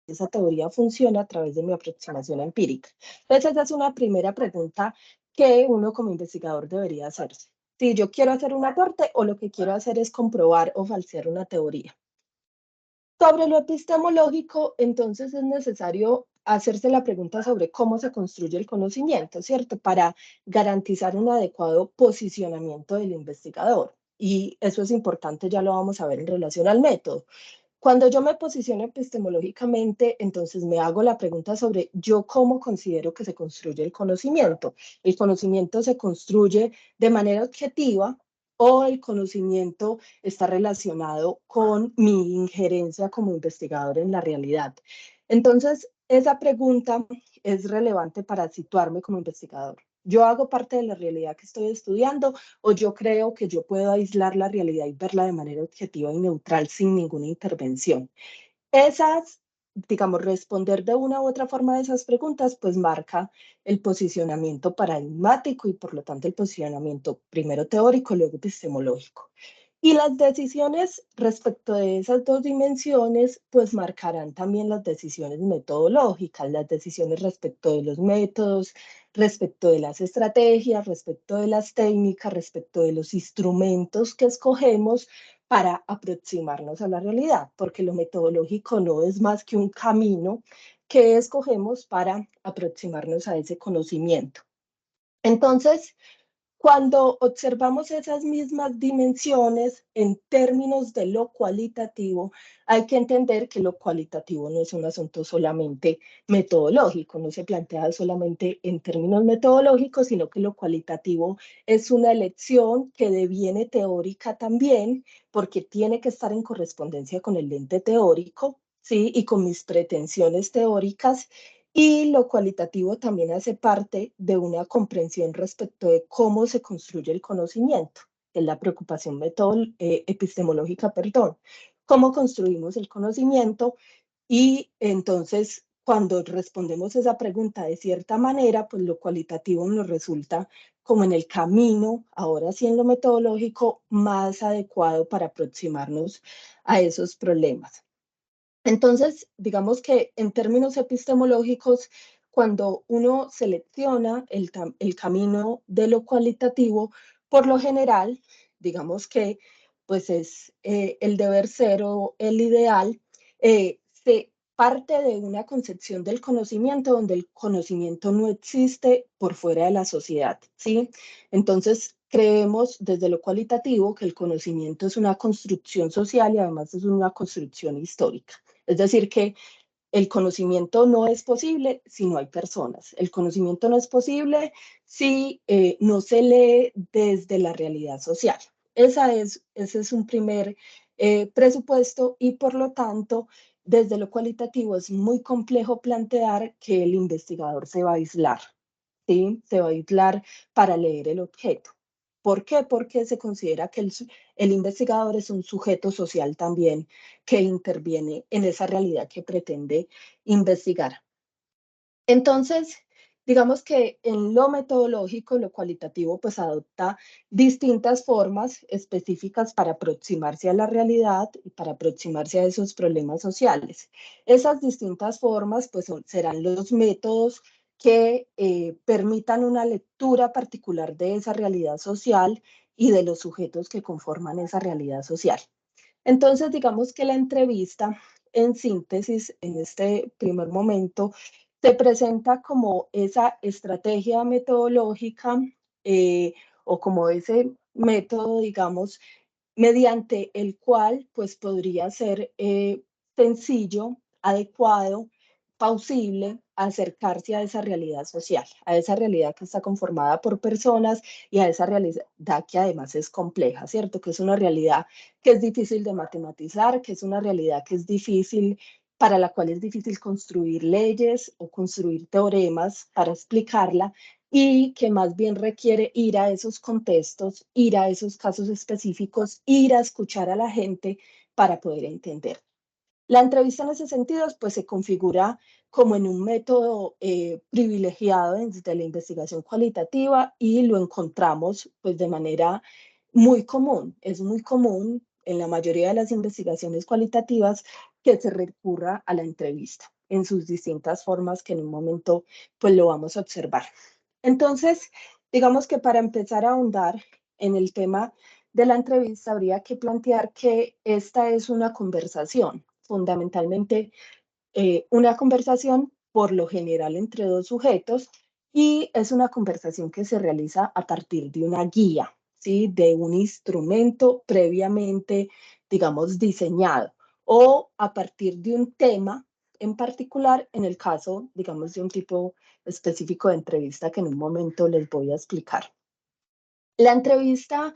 esa teoría funciona a través de mi aproximación empírica. Entonces, esa es una primera pregunta que uno como investigador debería hacerse. Si yo quiero hacer un aporte o lo que quiero hacer es comprobar o falsear una teoría. Sobre lo epistemológico, entonces es necesario hacerse la pregunta sobre cómo se construye el conocimiento, ¿cierto? Para garantizar un adecuado posicionamiento del investigador. Y eso es importante, ya lo vamos a ver en relación al método. Cuando yo me posiciono epistemológicamente, entonces me hago la pregunta sobre yo cómo considero que se construye el conocimiento. El conocimiento se construye de manera objetiva o el conocimiento está relacionado con mi injerencia como investigador en la realidad. Entonces, esa pregunta es relevante para situarme como investigador. ¿Yo hago parte de la realidad que estoy estudiando o yo creo que yo puedo aislar la realidad y verla de manera objetiva y neutral sin ninguna intervención? Esas, digamos, responder de una u otra forma de esas preguntas, pues marca el posicionamiento paradigmático y por lo tanto el posicionamiento primero teórico, luego epistemológico. Y las decisiones respecto de esas dos dimensiones, pues marcarán también las decisiones metodológicas, las decisiones respecto de los métodos, respecto de las estrategias, respecto de las técnicas, respecto de los instrumentos que escogemos para aproximarnos a la realidad, porque lo metodológico no es más que un camino que escogemos para aproximarnos a ese conocimiento. Entonces, cuando observamos esas mismas dimensiones en términos de lo cualitativo, hay que entender que lo cualitativo no es un asunto solamente metodológico, no se plantea solamente en términos metodológicos, sino que lo cualitativo es una elección que deviene teórica también, porque tiene que estar en correspondencia con el lente teórico, ¿sí? Y con mis pretensiones teóricas, y lo cualitativo también hace parte de una comprensión respecto de cómo se construye el conocimiento, es la preocupación epistemológica, perdón. Cómo construimos el conocimiento y entonces cuando respondemos esa pregunta de cierta manera, pues lo cualitativo nos resulta como en el camino, ahora sí en lo metodológico, más adecuado para aproximarnos a esos problemas. Entonces, digamos que en términos epistemológicos, cuando uno selecciona el camino de lo cualitativo, por lo general, digamos que pues es el deber ser o el ideal, se parte de una concepción del conocimiento donde el conocimiento no existe por fuera de la sociedad, ¿sí? Entonces, creemos desde lo cualitativo que el conocimiento es una construcción social y además es una construcción histórica. Es decir, que el conocimiento no es posible si no hay personas. El conocimiento no es posible si no se lee desde la realidad social. Ese es un primer presupuesto y por lo tanto, desde lo cualitativo es muy complejo plantear que el investigador se va a aislar, ¿sí? Se va a aislar para leer el objeto. ¿Por qué? Porque se considera que el investigador es un sujeto social también que interviene en esa realidad que pretende investigar. Entonces, digamos que en lo metodológico, lo cualitativo, pues adopta distintas formas específicas para aproximarse a la realidad y para aproximarse a esos problemas sociales. Esas distintas formas, pues serán los métodos que permitan una lectura particular de esa realidad social y de los sujetos que conforman esa realidad social. Entonces, digamos que la entrevista, en síntesis, en este primer momento, se presenta como esa estrategia metodológica o como ese método, digamos, mediante el cual pues podría ser sencillo, adecuado, plausible acercarse a esa realidad social, a esa realidad que está conformada por personas y a esa realidad que además es compleja, ¿cierto? Que es una realidad que es difícil de matematizar, que es una realidad que es difícil, para la cual es difícil construir leyes o construir teoremas para explicarla y que más bien requiere ir a esos contextos, ir a esos casos específicos, ir a escuchar a la gente para poder entender. La entrevista en ese sentido, pues se configura como en un método privilegiado desde la investigación cualitativa y lo encontramos pues de manera muy común. Es muy común en la mayoría de las investigaciones cualitativas que se recurra a la entrevista en sus distintas formas que en un momento pues lo vamos a observar. Entonces, digamos que para empezar a ahondar en el tema de la entrevista, habría que plantear que esta es una conversación, fundamentalmente una conversación por lo general entre dos sujetos y es una conversación que se realiza a partir de una guía, ¿sí? De un instrumento previamente, digamos, diseñado o a partir de un tema en particular, en el caso, digamos, de un tipo específico de entrevista que en un momento les voy a explicar. La entrevista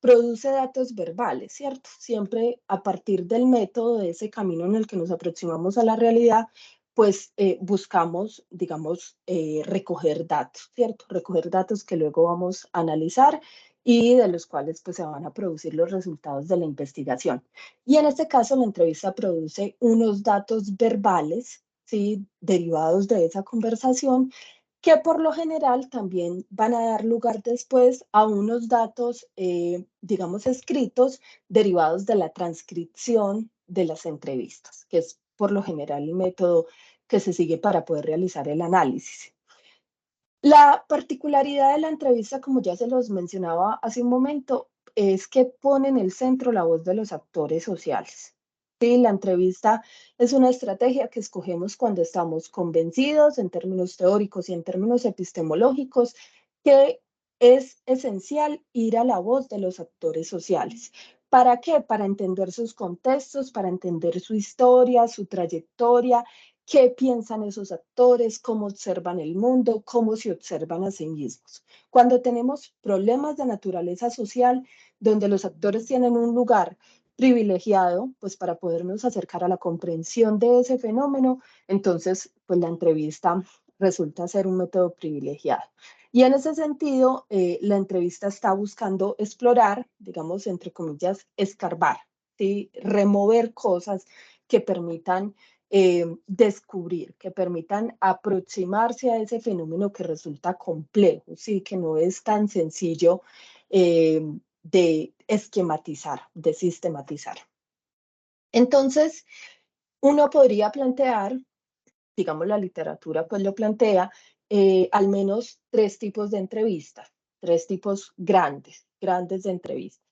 produce datos verbales, ¿cierto? Siempre a partir del método, de ese camino en el que nos aproximamos a la realidad, pues buscamos, digamos, recoger datos, ¿cierto? Recoger datos que luego vamos a analizar y de los cuales pues se van a producir los resultados de la investigación. Y en este caso la entrevista produce unos datos verbales, ¿sí? Derivados de esa conversación que por lo general también van a dar lugar después a unos datos, digamos, escritos derivados de la transcripción de las entrevistas, que es por lo general el método que se sigue para poder realizar el análisis. La particularidad de la entrevista, como ya se los mencionaba hace un momento, es que pone en el centro la voz de los actores sociales. Sí, la entrevista es una estrategia que escogemos cuando estamos convencidos en términos teóricos y en términos epistemológicos que es esencial ir a la voz de los actores sociales. ¿Para qué? Para entender sus contextos, para entender su historia, su trayectoria, qué piensan esos actores, cómo observan el mundo, cómo se observan a sí mismos. Cuando tenemos problemas de naturaleza social, donde los actores tienen un lugar privilegiado, pues para podernos acercar a la comprensión de ese fenómeno, entonces, pues la entrevista resulta ser un método privilegiado. Y en ese sentido, la entrevista está buscando explorar, digamos, entre comillas, escarbar, ¿sí? Remover cosas que permitan descubrir, que permitan aproximarse a ese fenómeno que resulta complejo, ¿sí? Que no es tan sencillo de esquematizar, de sistematizar. Entonces, uno podría plantear, digamos, la literatura pues lo plantea, al menos tres tipos de entrevistas, tres tipos grandes, grandes de entrevistas.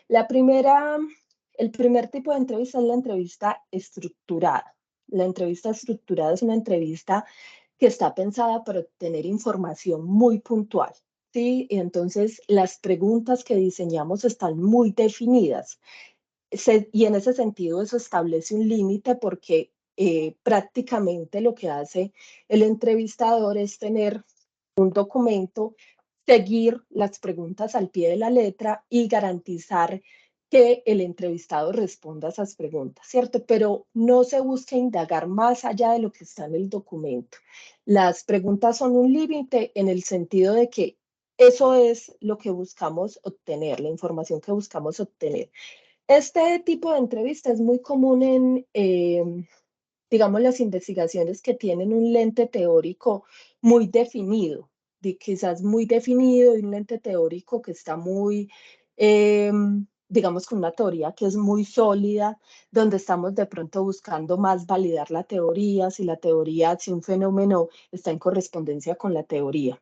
La primera, el primer tipo de entrevista es la entrevista estructurada. La entrevista estructurada es una entrevista que está pensada para obtener información muy puntual, ¿sí? Y entonces las preguntas que diseñamos están muy definidas. Y en ese sentido eso establece un límite porque prácticamente lo que hace el entrevistador es tener un documento, seguir las preguntas al pie de la letra y garantizar que el entrevistado responda a esas preguntas, ¿cierto? Pero no se busca indagar más allá de lo que está en el documento. Las preguntas son un límite en el sentido de que eso es lo que buscamos obtener, la información que buscamos obtener. Este tipo de entrevista es muy común en, digamos, las investigaciones que tienen un lente teórico muy definido, quizás muy definido y un lente teórico que está muy, eh, digamos, con una teoría que es muy sólida, donde estamos de pronto buscando más validar la teoría, si la teoría, si un fenómeno está en correspondencia con la teoría.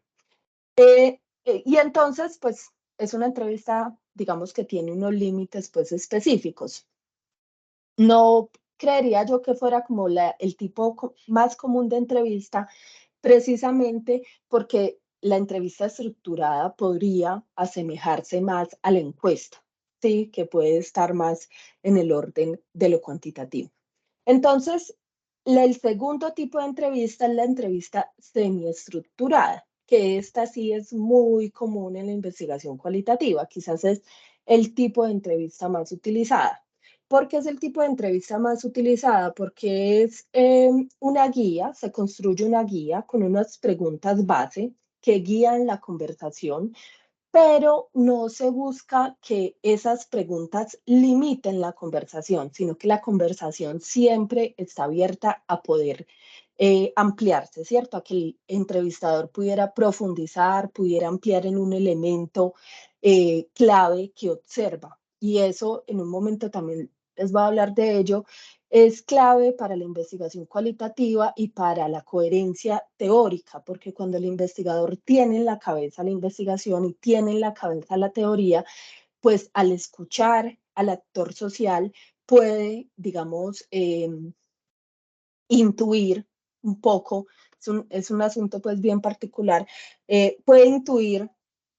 Y entonces, pues, es una entrevista, digamos, que tiene unos límites, pues, específicos. No creería yo que fuera como el tipo más común de entrevista, precisamente porque la entrevista estructurada podría asemejarse más a la encuesta, ¿sí? Que puede estar más en el orden de lo cuantitativo. Entonces, el segundo tipo de entrevista es la entrevista semiestructurada, que esta sí es muy común en la investigación cualitativa, quizás es el tipo de entrevista más utilizada. ¿Por qué es el tipo de entrevista más utilizada? Porque es una guía, se construye una guía con unas preguntas base que guían la conversación, pero no se busca que esas preguntas limiten la conversación, sino que la conversación siempre está abierta a poder ampliarse, ¿cierto? A que el entrevistador pudiera profundizar, pudiera ampliar en un elemento clave que observa. y eso en un momento también les voy a hablar de ello, es clave para la investigación cualitativa y para la coherencia teórica, porque cuando el investigador tiene en la cabeza la investigación y tiene en la cabeza la teoría, pues al escuchar al actor social puede, digamos, intuir un poco, es un asunto pues bien particular, puede intuir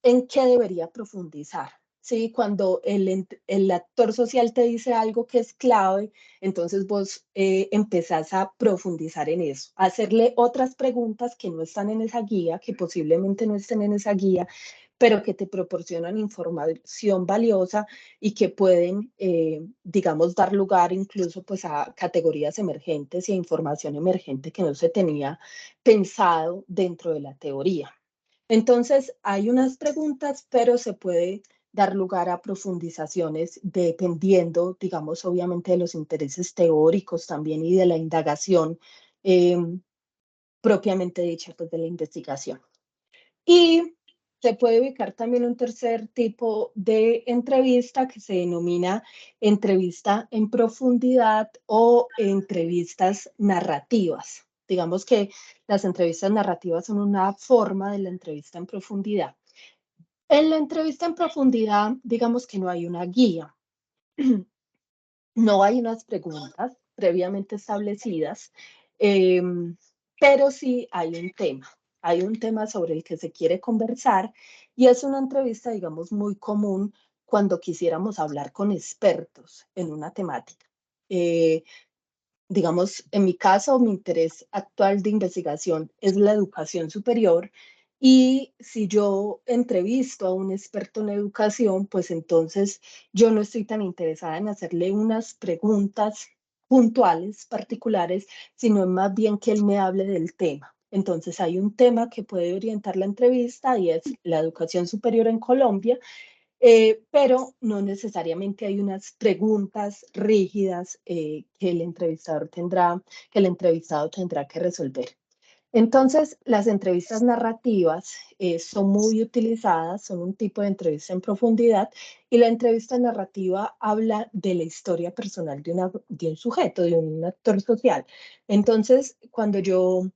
en qué debería profundizar. ¿Sí? Cuando el actor social te dice algo que es clave, entonces vos empezás a profundizar en eso, a hacerle otras preguntas que no están en esa guía, que posiblemente no estén en esa guía, pero que te proporcionan información valiosa y que pueden, digamos, dar lugar incluso pues a categorías emergentes y a información emergente que no se tenía pensado dentro de la teoría. Entonces, hay unas preguntas, pero se puede dar lugar a profundizaciones dependiendo, digamos, obviamente de los intereses teóricos también y de la indagación eh, propiamente dicha pues, de la investigación. Y se puede ubicar también un tercer tipo de entrevista que se denomina entrevista en profundidad o entrevistas narrativas. Digamos que las entrevistas narrativas son una forma de la entrevista en profundidad. En la entrevista en profundidad, digamos que no hay una guía, no hay unas preguntas previamente establecidas, eh, pero sí hay un tema sobre el que se quiere conversar y es una entrevista, digamos, muy común cuando quisiéramos hablar con expertos en una temática. Eh, digamos, en mi caso, mi interés actual de investigación es la educación superior y si yo entrevisto a un experto en educación, pues entonces yo no estoy tan interesada en hacerle unas preguntas puntuales, particulares, sino más bien que él me hable del tema. Entonces hay un tema que puede orientar la entrevista y es la educación superior en Colombia, pero no necesariamente hay unas preguntas rígidas que el entrevistado tendrá que resolver. Entonces, las entrevistas narrativas son muy utilizadas, son un tipo de entrevista en profundidad y la entrevista narrativa habla de la historia personal de un sujeto, de un actor social. Entonces, cuando yo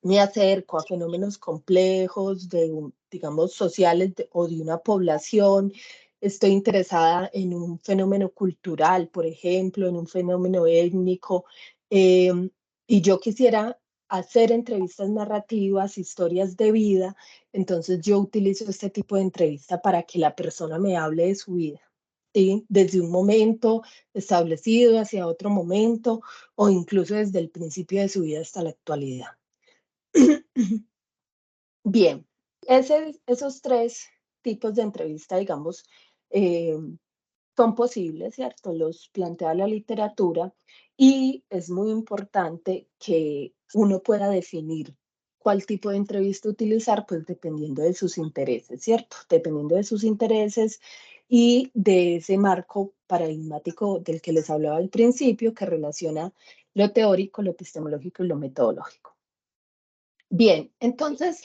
me acerco a fenómenos complejos, digamos, sociales o de una población. Estoy interesada en un fenómeno cultural, por ejemplo, en un fenómeno étnico, eh, y yo quisiera hacer entrevistas narrativas, historias de vida, entonces yo utilizo este tipo de entrevista para que la persona me hable de su vida, ¿sí? Desde un momento establecido hacia otro momento o incluso desde el principio de su vida hasta la actualidad. Bien, esos tres tipos de entrevista, digamos, eh, son posibles, ¿cierto? Los plantea la literatura y es muy importante que uno pueda definir cuál tipo de entrevista utilizar, pues dependiendo de sus intereses, ¿cierto? Dependiendo de sus intereses y de ese marco paradigmático del que les hablaba al principio, que relaciona lo teórico, lo epistemológico y lo metodológico. Bien, entonces,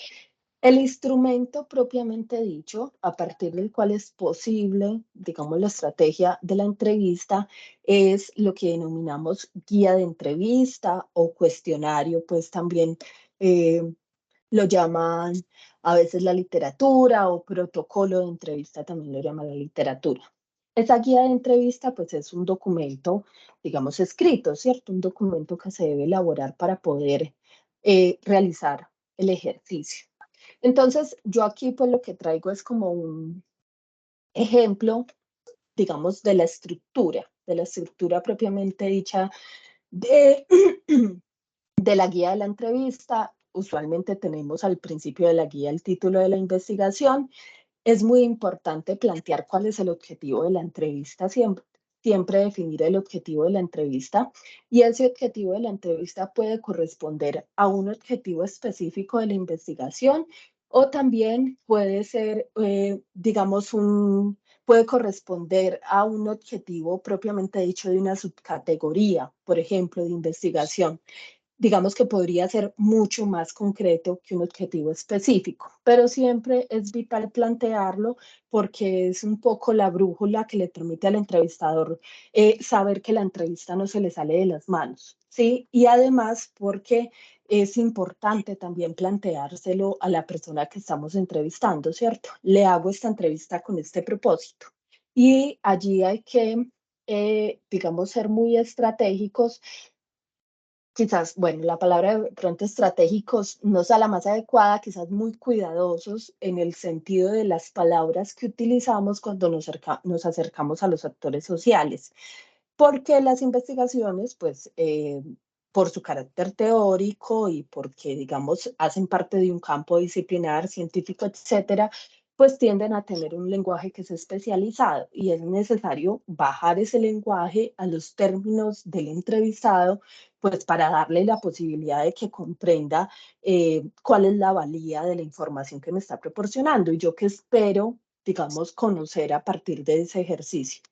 el instrumento propiamente dicho, a partir del cual es posible, digamos, la estrategia de la entrevista, es lo que denominamos guía de entrevista o cuestionario, pues también eh, lo llaman a veces la literatura o protocolo de entrevista, también lo llama la literatura. Esa guía de entrevista, pues es un documento, digamos, escrito, ¿cierto? Un documento que se debe elaborar para poder realizar el ejercicio. Entonces, yo aquí pues lo que traigo es como un ejemplo, digamos, de la estructura propiamente dicha de, de la guía de la entrevista. Usualmente tenemos al principio de la guía el título de la investigación. Es muy importante plantear cuál es el objetivo de la entrevista siempre. Siempre definir el objetivo de la entrevista y ese objetivo de la entrevista puede corresponder a un objetivo específico de la investigación o también puede ser, digamos, puede corresponder a un objetivo propiamente dicho de una subcategoría, por ejemplo, de investigación. digamos que podría ser mucho más concreto que un objetivo específico, pero siempre es vital plantearlo porque es un poco la brújula que le permite al entrevistador saber que la entrevista no se le sale de las manos, ¿sí? Y además porque es importante también planteárselo a la persona que estamos entrevistando, ¿cierto? Le hago esta entrevista con este propósito. Y allí hay que, digamos, ser muy estratégicos. Quizás, bueno, la palabra de pronto estratégicos no sea la más adecuada, quizás muy cuidadosos en el sentido de las palabras que utilizamos cuando nos acercamos a los actores sociales, porque las investigaciones, pues, por su carácter teórico y porque, digamos, hacen parte de un campo disciplinar, científico, etcétera, pues tienden a tener un lenguaje que es especializado y es necesario bajar ese lenguaje a los términos del entrevistado, pues para darle la posibilidad de que comprenda cuál es la valía de la información que me está proporcionando y yo que espero, digamos, conocer a partir de ese ejercicio.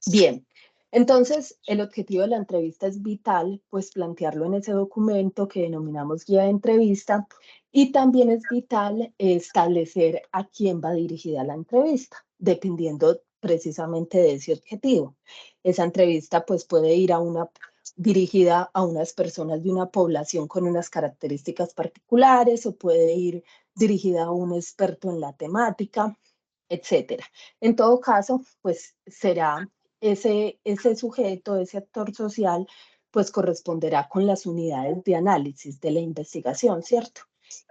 Bien, entonces el objetivo de la entrevista es vital, pues plantearlo en ese documento que denominamos guía de entrevista y también es vital establecer a quién va dirigida la entrevista, dependiendo precisamente de ese objetivo. Esa entrevista pues puede ir dirigida a unas personas de una población con unas características particulares o puede ir dirigida a un experto en la temática, etcétera. En todo caso, pues será ese sujeto, ese actor social, pues corresponderá con las unidades de análisis de la investigación, ¿cierto?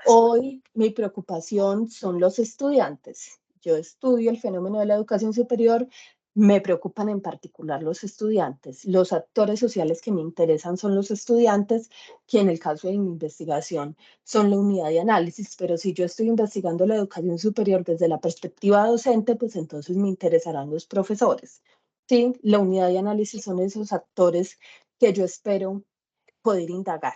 Hoy mi preocupación son los estudiantes. Yo estudio el fenómeno de la educación superior, me preocupan en particular los estudiantes. Los actores sociales que me interesan son los estudiantes, que en el caso de mi investigación son la unidad de análisis, pero si yo estoy investigando la educación superior desde la perspectiva docente, pues entonces me interesarán los profesores. Sí, la unidad de análisis son esos actores que yo espero poder indagar.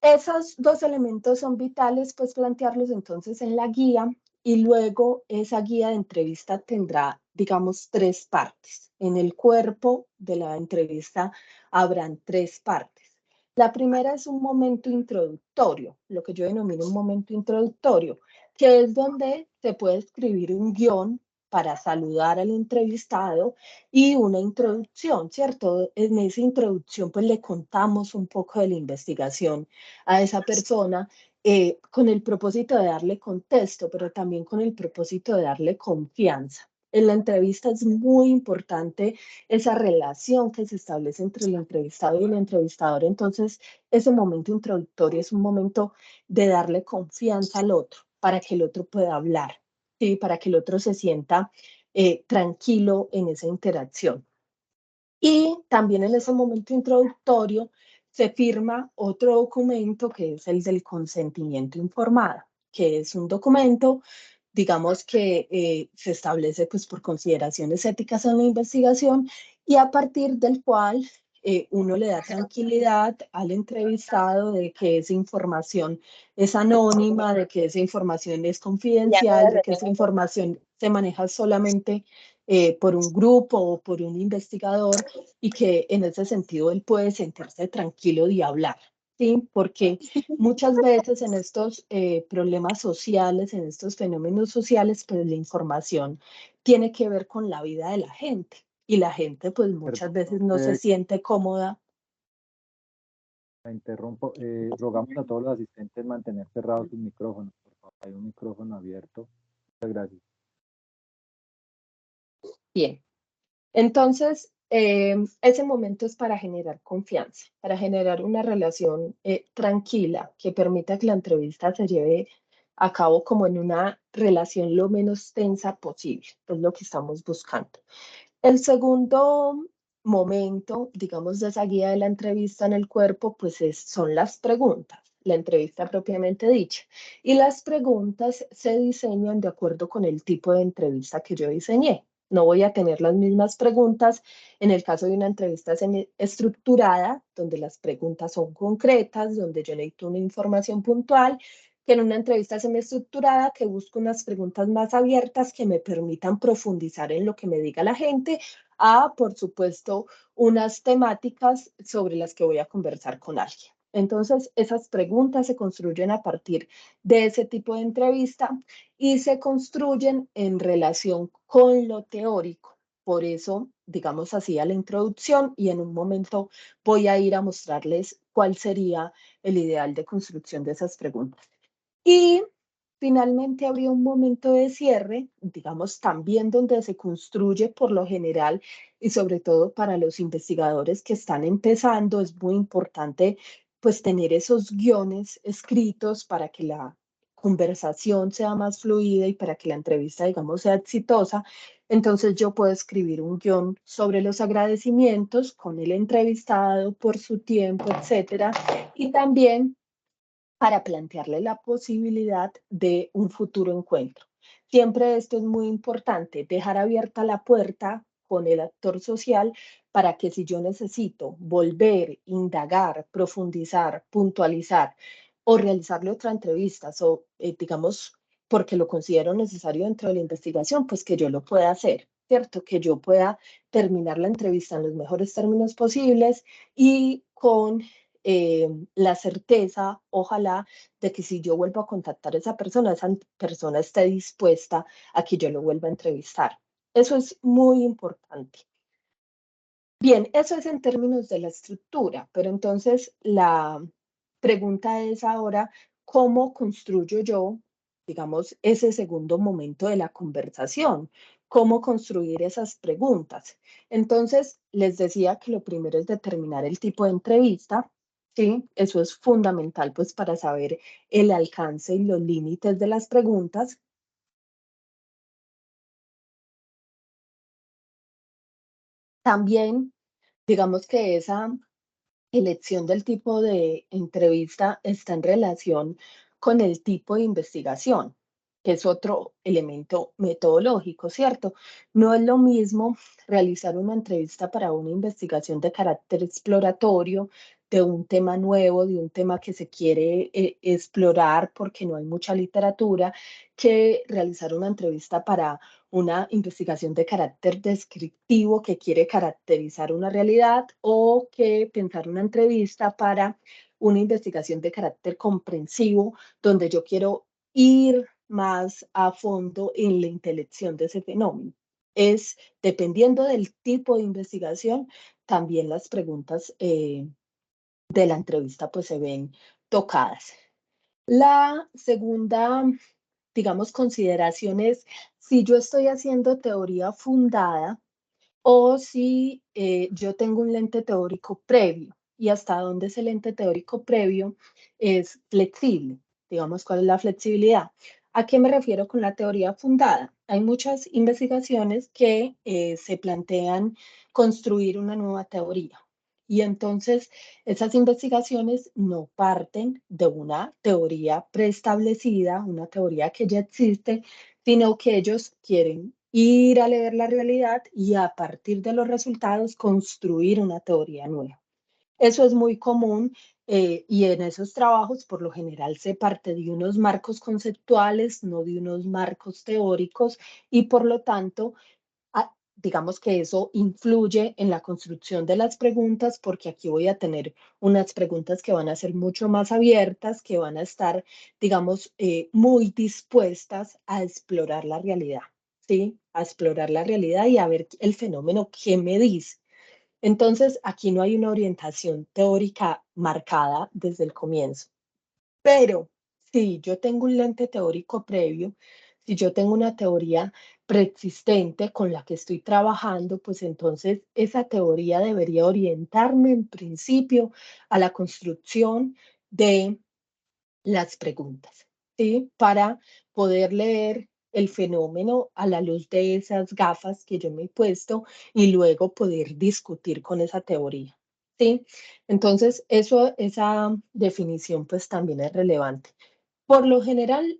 Esos dos elementos son vitales, pues plantearlos entonces en la guía y luego esa guía de entrevista tendrá, digamos, tres partes. En el cuerpo de la entrevista habrán tres partes. La primera es un momento introductorio, lo que yo denomino un momento introductorio, que es donde se puede escribir un guión para saludar al entrevistado y una introducción, ¿cierto? En esa introducción pues le contamos un poco de la investigación a esa persona con el propósito de darle contexto, pero también con el propósito de darle confianza. En la entrevista es muy importante esa relación que se establece entre el entrevistado y el entrevistador. Entonces, ese momento introductorio es un momento de darle confianza al otro para que el otro pueda hablar, ¿sí? Para que el otro se sienta tranquilo en esa interacción. Y también en ese momento introductorio se firma otro documento que es el del consentimiento informado, que es un documento, digamos que se establece pues por consideraciones éticas en la investigación y a partir del cual uno le da tranquilidad al entrevistado de que esa información es anónima, de que esa información es confidencial, de que esa información se maneja solamente por un grupo o por un investigador y que en ese sentido él puede sentirse tranquilo de hablar, ¿sí? Porque muchas veces en estos problemas sociales, en estos fenómenos sociales, pues la información tiene que ver con la vida de la gente y la gente pues muchas veces no se siente cómoda. La interrumpo. Rogamos a todos los asistentes mantener cerrados sus micrófonos, por favor. Hay un micrófono abierto. Muchas gracias. Bien. Entonces, ese momento es para generar confianza, para generar una relación tranquila que permita que la entrevista se lleve a cabo como en una relación lo menos tensa posible. Es lo que estamos buscando. El segundo momento, digamos, de esa guía de la entrevista en el cuerpo, pues son las preguntas, la entrevista propiamente dicha. Y las preguntas se diseñan de acuerdo con el tipo de entrevista que yo diseñé. No voy a tener las mismas preguntas en el caso de una entrevista estructurada, donde las preguntas son concretas, donde yo necesito una información puntual, que en una entrevista semiestructurada que busco unas preguntas más abiertas que me permitan profundizar en lo que me diga la gente, a, por supuesto, unas temáticas sobre las que voy a conversar con alguien. Entonces, esas preguntas se construyen a partir de ese tipo de entrevista y se construyen en relación con lo teórico. Por eso, digamos así, a la introducción y en un momento voy a ir a mostrarles cuál sería el ideal de construcción de esas preguntas. Y finalmente habría un momento de cierre, digamos, también donde se construye por lo general y sobre todo para los investigadores que están empezando, es muy importante pues tener esos guiones escritos para que la conversación sea más fluida y para que la entrevista, digamos, sea exitosa. Entonces yo puedo escribir un guión sobre los agradecimientos con el entrevistado por su tiempo, etcétera, y también para plantearle la posibilidad de un futuro encuentro. Siempre esto es muy importante, dejar abierta la puerta con el actor social para que si yo necesito volver, indagar, profundizar, puntualizar o realizarle otra entrevista, o digamos, porque lo considero necesario dentro de la investigación, pues que yo lo pueda hacer, ¿cierto? Que yo pueda terminar la entrevista en los mejores términos posibles y con la certeza, ojalá, de que si yo vuelvo a contactar a esa persona esté dispuesta a que yo lo vuelva a entrevistar. Eso es muy importante. Bien, eso es en términos de la estructura, pero entonces la pregunta es ahora, ¿cómo construyo yo, digamos, ese segundo momento de la conversación? ¿Cómo construir esas preguntas? Entonces, les decía que lo primero es determinar el tipo de entrevista, ¿sí? Eso es fundamental, pues, para saber el alcance y los límites de las preguntas. También, digamos que esa elección del tipo de entrevista está en relación con el tipo de investigación, que es otro elemento metodológico, ¿cierto? No es lo mismo realizar una entrevista para una investigación de carácter exploratorio, de un tema nuevo, de un tema que se quiere explorar porque no hay mucha literatura, que realizar una entrevista para una investigación de carácter descriptivo que quiere caracterizar una realidad o que pensar una entrevista para una investigación de carácter comprensivo donde yo quiero ir más a fondo en la intelección de ese fenómeno. Es dependiendo del tipo de investigación, también las preguntas de la entrevista pues se ven tocadas. La segunda, digamos, consideración es si yo estoy haciendo teoría fundada o si yo tengo un lente teórico previo y hasta dónde ese lente teórico previo es flexible. Digamos, ¿cuál es la flexibilidad? ¿A qué me refiero con la teoría fundada? Hay muchas investigaciones que se plantean construir una nueva teoría. Y entonces esas investigaciones no parten de una teoría preestablecida, una teoría que ya existe, sino que ellos quieren ir a leer la realidad y a partir de los resultados construir una teoría nueva. Eso es muy común y en esos trabajos por lo general se parte de unos marcos conceptuales, no de unos marcos teóricos y por lo tanto digamos que eso influye en la construcción de las preguntas, porque aquí voy a tener unas preguntas que van a ser mucho más abiertas, que van a estar, digamos, muy dispuestas a explorar la realidad, ¿sí? A explorar la realidad y a ver el fenómeno que me dice. Entonces, aquí no hay una orientación teórica marcada desde el comienzo. Pero si yo tengo un lente teórico previo, si yo tengo una teoría preexistente con la que estoy trabajando, pues entonces esa teoría debería orientarme en principio a la construcción de las preguntas, ¿sí? Para poder leer el fenómeno a la luz de esas gafas que yo me he puesto y luego poder discutir con esa teoría, ¿sí? Entonces, esa definición pues también es relevante. Por lo general,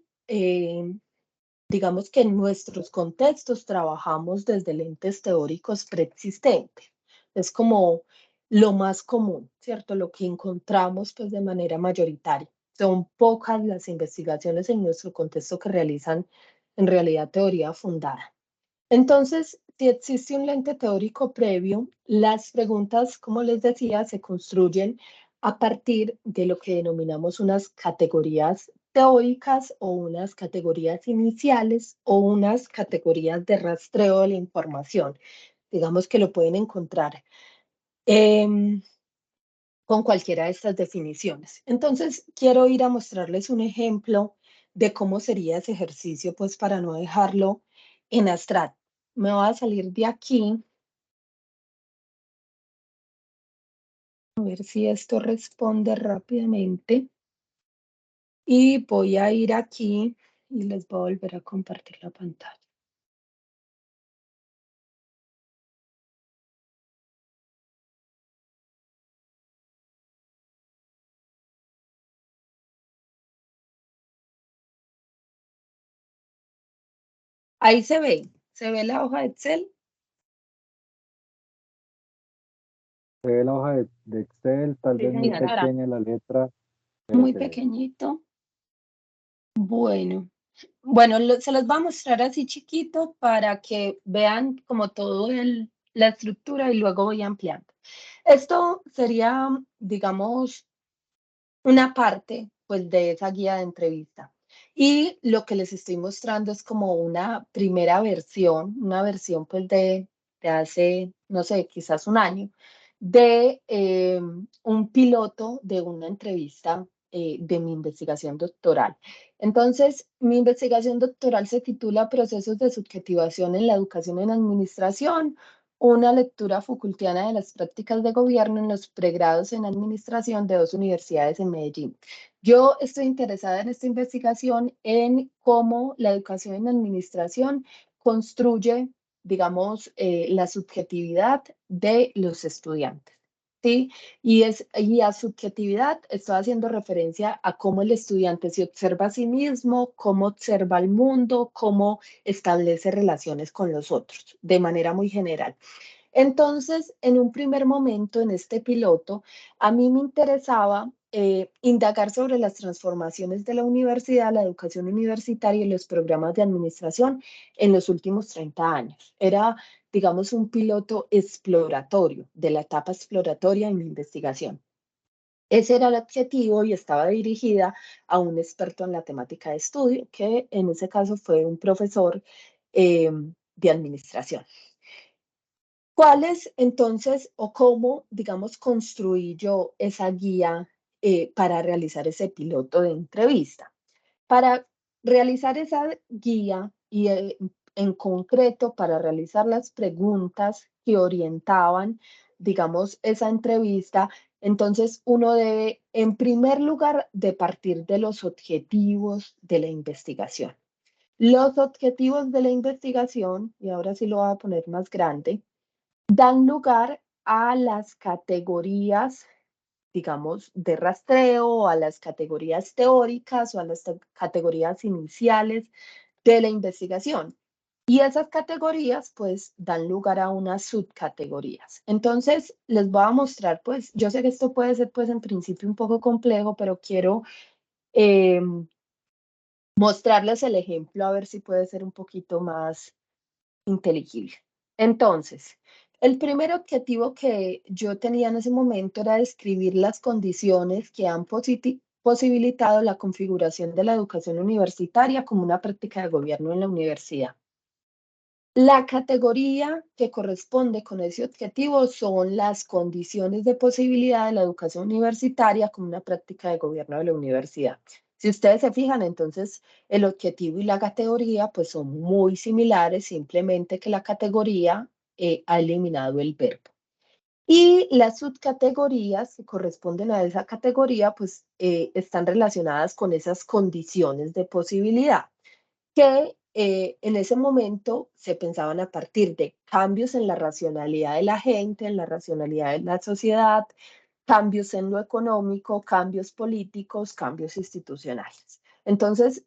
digamos que en nuestros contextos trabajamos desde lentes teóricos preexistentes. Es como lo más común, ¿cierto? Lo que encontramos pues de manera mayoritaria. Son pocas las investigaciones en nuestro contexto que realizan en realidad teoría fundada. Entonces, si existe un lente teórico previo, las preguntas, como les decía, se construyen a partir de lo que denominamos unas categorías teóricas o unas categorías iniciales o unas categorías de rastreo de la información. Digamos que lo pueden encontrar con cualquiera de estas definiciones. Entonces, quiero ir a mostrarles un ejemplo de cómo sería ese ejercicio, pues para no dejarlo en abstracto. Me voy a salir de aquí. A ver si esto responde rápidamente. Y voy a ir aquí y les voy a volver a compartir la pantalla. Ahí se ve la hoja de Excel. Se ve la hoja de Excel, tal Sí, vez muy señora. pequeña la letra, pero Muy se ve. pequeñito. Bueno, bueno, se los voy a mostrar así chiquito para que vean como todo la estructura y luego voy ampliando. Esto sería, digamos, una parte pues de esa guía de entrevista. Y lo que les estoy mostrando es como una primera versión, una versión pues de hace, no sé, quizás un año, de un piloto de una entrevista de mi investigación doctoral. Entonces, mi investigación doctoral se titula Procesos de subjetivación en la educación en administración, una lectura Foucaultiana de las prácticas de gobierno en los pregrados en administración de dos universidades en Medellín. Yo estoy interesada en esta investigación en cómo la educación en administración construye, digamos, la subjetividad de los estudiantes. ¿Sí? Y a subjetividad estoy haciendo referencia a cómo el estudiante se observa a sí mismo, cómo observa el mundo, cómo establece relaciones con los otros, de manera muy general. Entonces, en un primer momento, en este piloto, a mí me interesaba indagar sobre las transformaciones de la universidad, la educación universitaria y los programas de administración en los últimos 30 años. Era, digamos, un piloto exploratorio, de la etapa exploratoria en mi investigación. Ese era el objetivo y estaba dirigida a un experto en la temática de estudio, que en ese caso fue un profesor de administración. ¿Cuál es entonces o cómo, digamos, construí yo esa guía para realizar ese piloto de entrevista? Para realizar esa guía y en concreto para realizar las preguntas que orientaban, digamos, esa entrevista, entonces uno debe, en primer lugar, de partir de los objetivos de la investigación. Los objetivos de la investigación, y ahora sí lo voy a poner más grande, dan lugar a las categorías, digamos, de rastreo, a las categorías teóricas o a las categorías iniciales de la investigación. Y esas categorías, pues, dan lugar a unas subcategorías. Entonces, les voy a mostrar, pues, yo sé que esto puede ser, pues, en principio un poco complejo, pero quiero eh, mostrarles el ejemplo a ver si puede ser un poquito más inteligible. Entonces, el primer objetivo que yo tenía en ese momento era describir las condiciones que han posibilitado la configuración de la educación universitaria como una práctica de gobierno en la universidad. La categoría que corresponde con ese objetivo son las condiciones de posibilidad de la educación universitaria como una práctica de gobierno de la universidad. Si ustedes se fijan, entonces el objetivo y la categoría pues son muy similares, simplemente que la categoría ha eliminado el verbo. Y las subcategorías que corresponden a esa categoría pues están relacionadas con esas condiciones de posibilidad que en ese momento se pensaban a partir de cambios en la racionalidad de la gente, en la racionalidad de la sociedad, cambios en lo económico, cambios políticos, cambios institucionales. Entonces,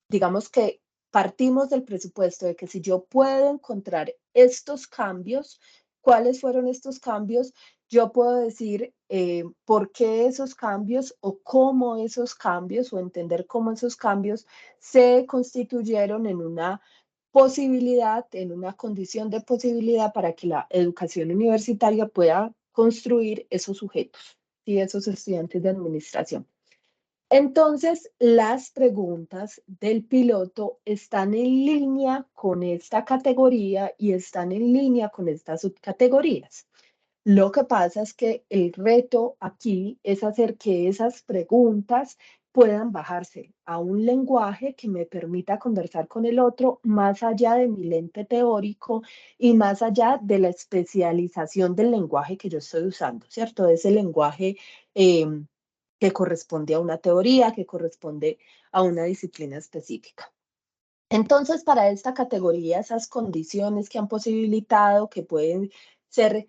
digamos que partimos del presupuesto de que si yo puedo encontrar estos cambios, ¿cuáles fueron estos cambios? Yo puedo decir por qué esos cambios o cómo esos cambios o entender cómo esos cambios se constituyeron en una posibilidad, en una condición de posibilidad para que la educación universitaria pueda construir esos sujetos y esos estudiantes de administración. Entonces, las preguntas del piloto están en línea con esta categoría y están en línea con estas subcategorías. Lo que pasa es que el reto aquí es hacer que esas preguntas puedan bajarse a un lenguaje que me permita conversar con el otro más allá de mi lente teórico y más allá de la especialización del lenguaje que yo estoy usando, ¿cierto? Ese lenguaje que corresponde a una teoría, que corresponde a una disciplina específica. Entonces, para esta categoría, esas condiciones que han posibilitado, que pueden ser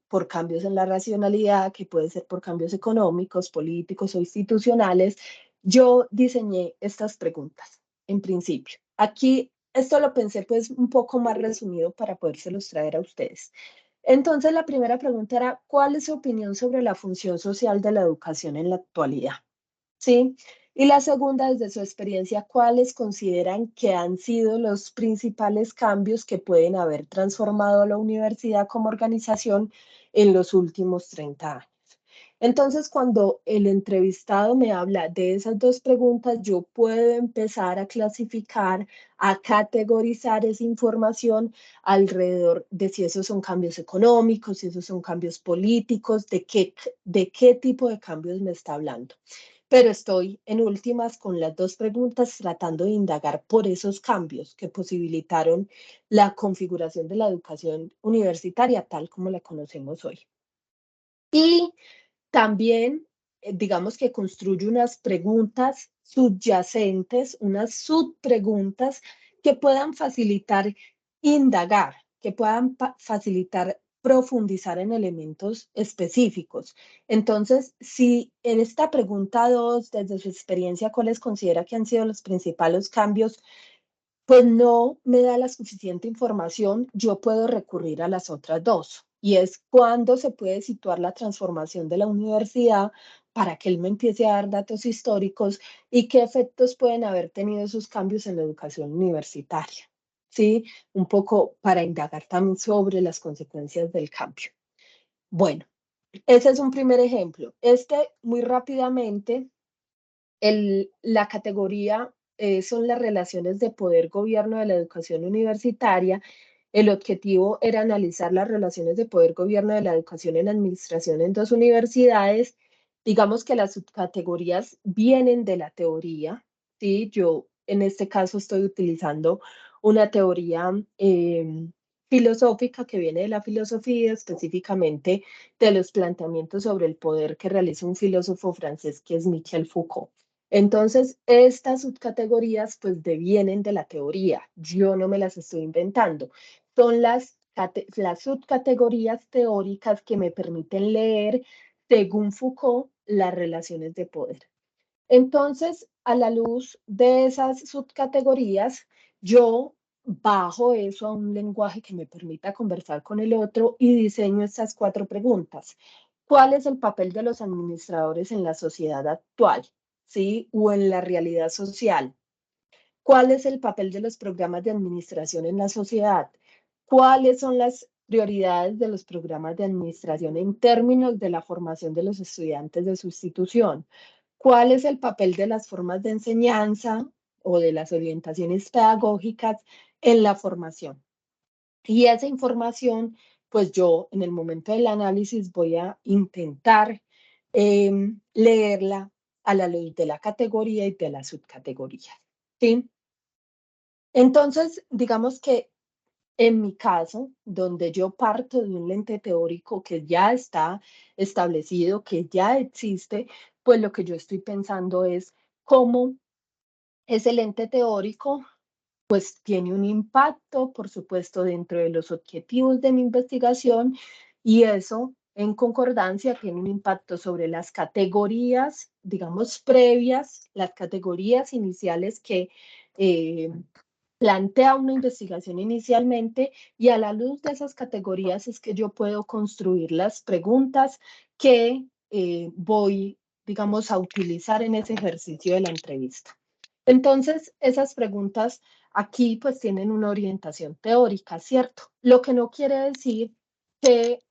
por cambios en la racionalidad, que pueden ser por cambios económicos, políticos o institucionales, yo diseñé estas preguntas en principio. Aquí, esto lo pensé pues un poco más resumido para podérselos traer a ustedes. Entonces, la primera pregunta era, ¿cuál es su opinión sobre la función social de la educación en la actualidad? ¿Sí? Y la segunda, desde su experiencia, ¿cuáles consideran que han sido los principales cambios que pueden haber transformado a la universidad como organización en los últimos 30 años? Entonces, cuando el entrevistado me habla de esas dos preguntas, yo puedo empezar a clasificar, a categorizar esa información alrededor de si esos son cambios económicos, si esos son cambios políticos, de qué tipo de cambios me está hablando. Pero estoy en últimas con las dos preguntas tratando de indagar por esos cambios que posibilitaron la configuración de la educación universitaria tal como la conocemos hoy. Y también, digamos que construye unas preguntas subyacentes, unas subpreguntas que puedan facilitar indagar, que puedan facilitar profundizar en elementos específicos. Entonces, si en esta pregunta 2, desde su experiencia, ¿cuáles considera que han sido los principales cambios? Pues no me da la suficiente información, yo puedo recurrir a las otras dos, y es cuándo se puede situar la transformación de la universidad para que él me empiece a dar datos históricos y qué efectos pueden haber tenido esos cambios en la educación universitaria, ¿sí? Un poco para indagar también sobre las consecuencias del cambio. Bueno, ese es un primer ejemplo. Muy rápidamente, la categoría son las relaciones de poder-gobierno de la educación universitaria. El objetivo era analizar las relaciones de poder-gobierno de la educación en administración en dos universidades. Digamos que las subcategorías vienen de la teoría, ¿sí? Yo en este caso estoy utilizando una teoría filosófica que viene de la filosofía, específicamente de los planteamientos sobre el poder que realiza un filósofo francés que es Michel Foucault. Entonces, estas subcategorías pues devienen de la teoría, yo no me las estoy inventando, son las subcategorías teóricas que me permiten leer, según Foucault, las relaciones de poder. Entonces, a la luz de esas subcategorías, yo bajo eso a un lenguaje que me permita conversar con el otro y diseño estas 4 preguntas. ¿Cuál es el papel de los administradores en la sociedad actual? ¿Sí? O en la realidad social. ¿Cuál es el papel de los programas de administración en la sociedad? ¿Cuáles son las prioridades de los programas de administración en términos de la formación de los estudiantes de su institución? ¿Cuál es el papel de las formas de enseñanza o de las orientaciones pedagógicas en la formación? Y esa información, pues yo en el momento del análisis voy a intentar leerla a la luz de la categoría y de la subcategoría. ¿Sí? Entonces, digamos que en mi caso, donde yo parto de un lente teórico que ya está establecido, que ya existe, pues lo que yo estoy pensando es cómo ese lente teórico pues tiene un impacto, por supuesto, dentro de los objetivos de mi investigación y eso en concordancia tiene un impacto sobre las categorías, digamos, previas, las categorías iniciales que plantea una investigación inicialmente y a la luz de esas categorías es que yo puedo construir las preguntas que voy, digamos, a utilizar en ese ejercicio de la entrevista. Entonces, esas preguntas aquí pues tienen una orientación teórica, ¿cierto? Lo que no quiere decir que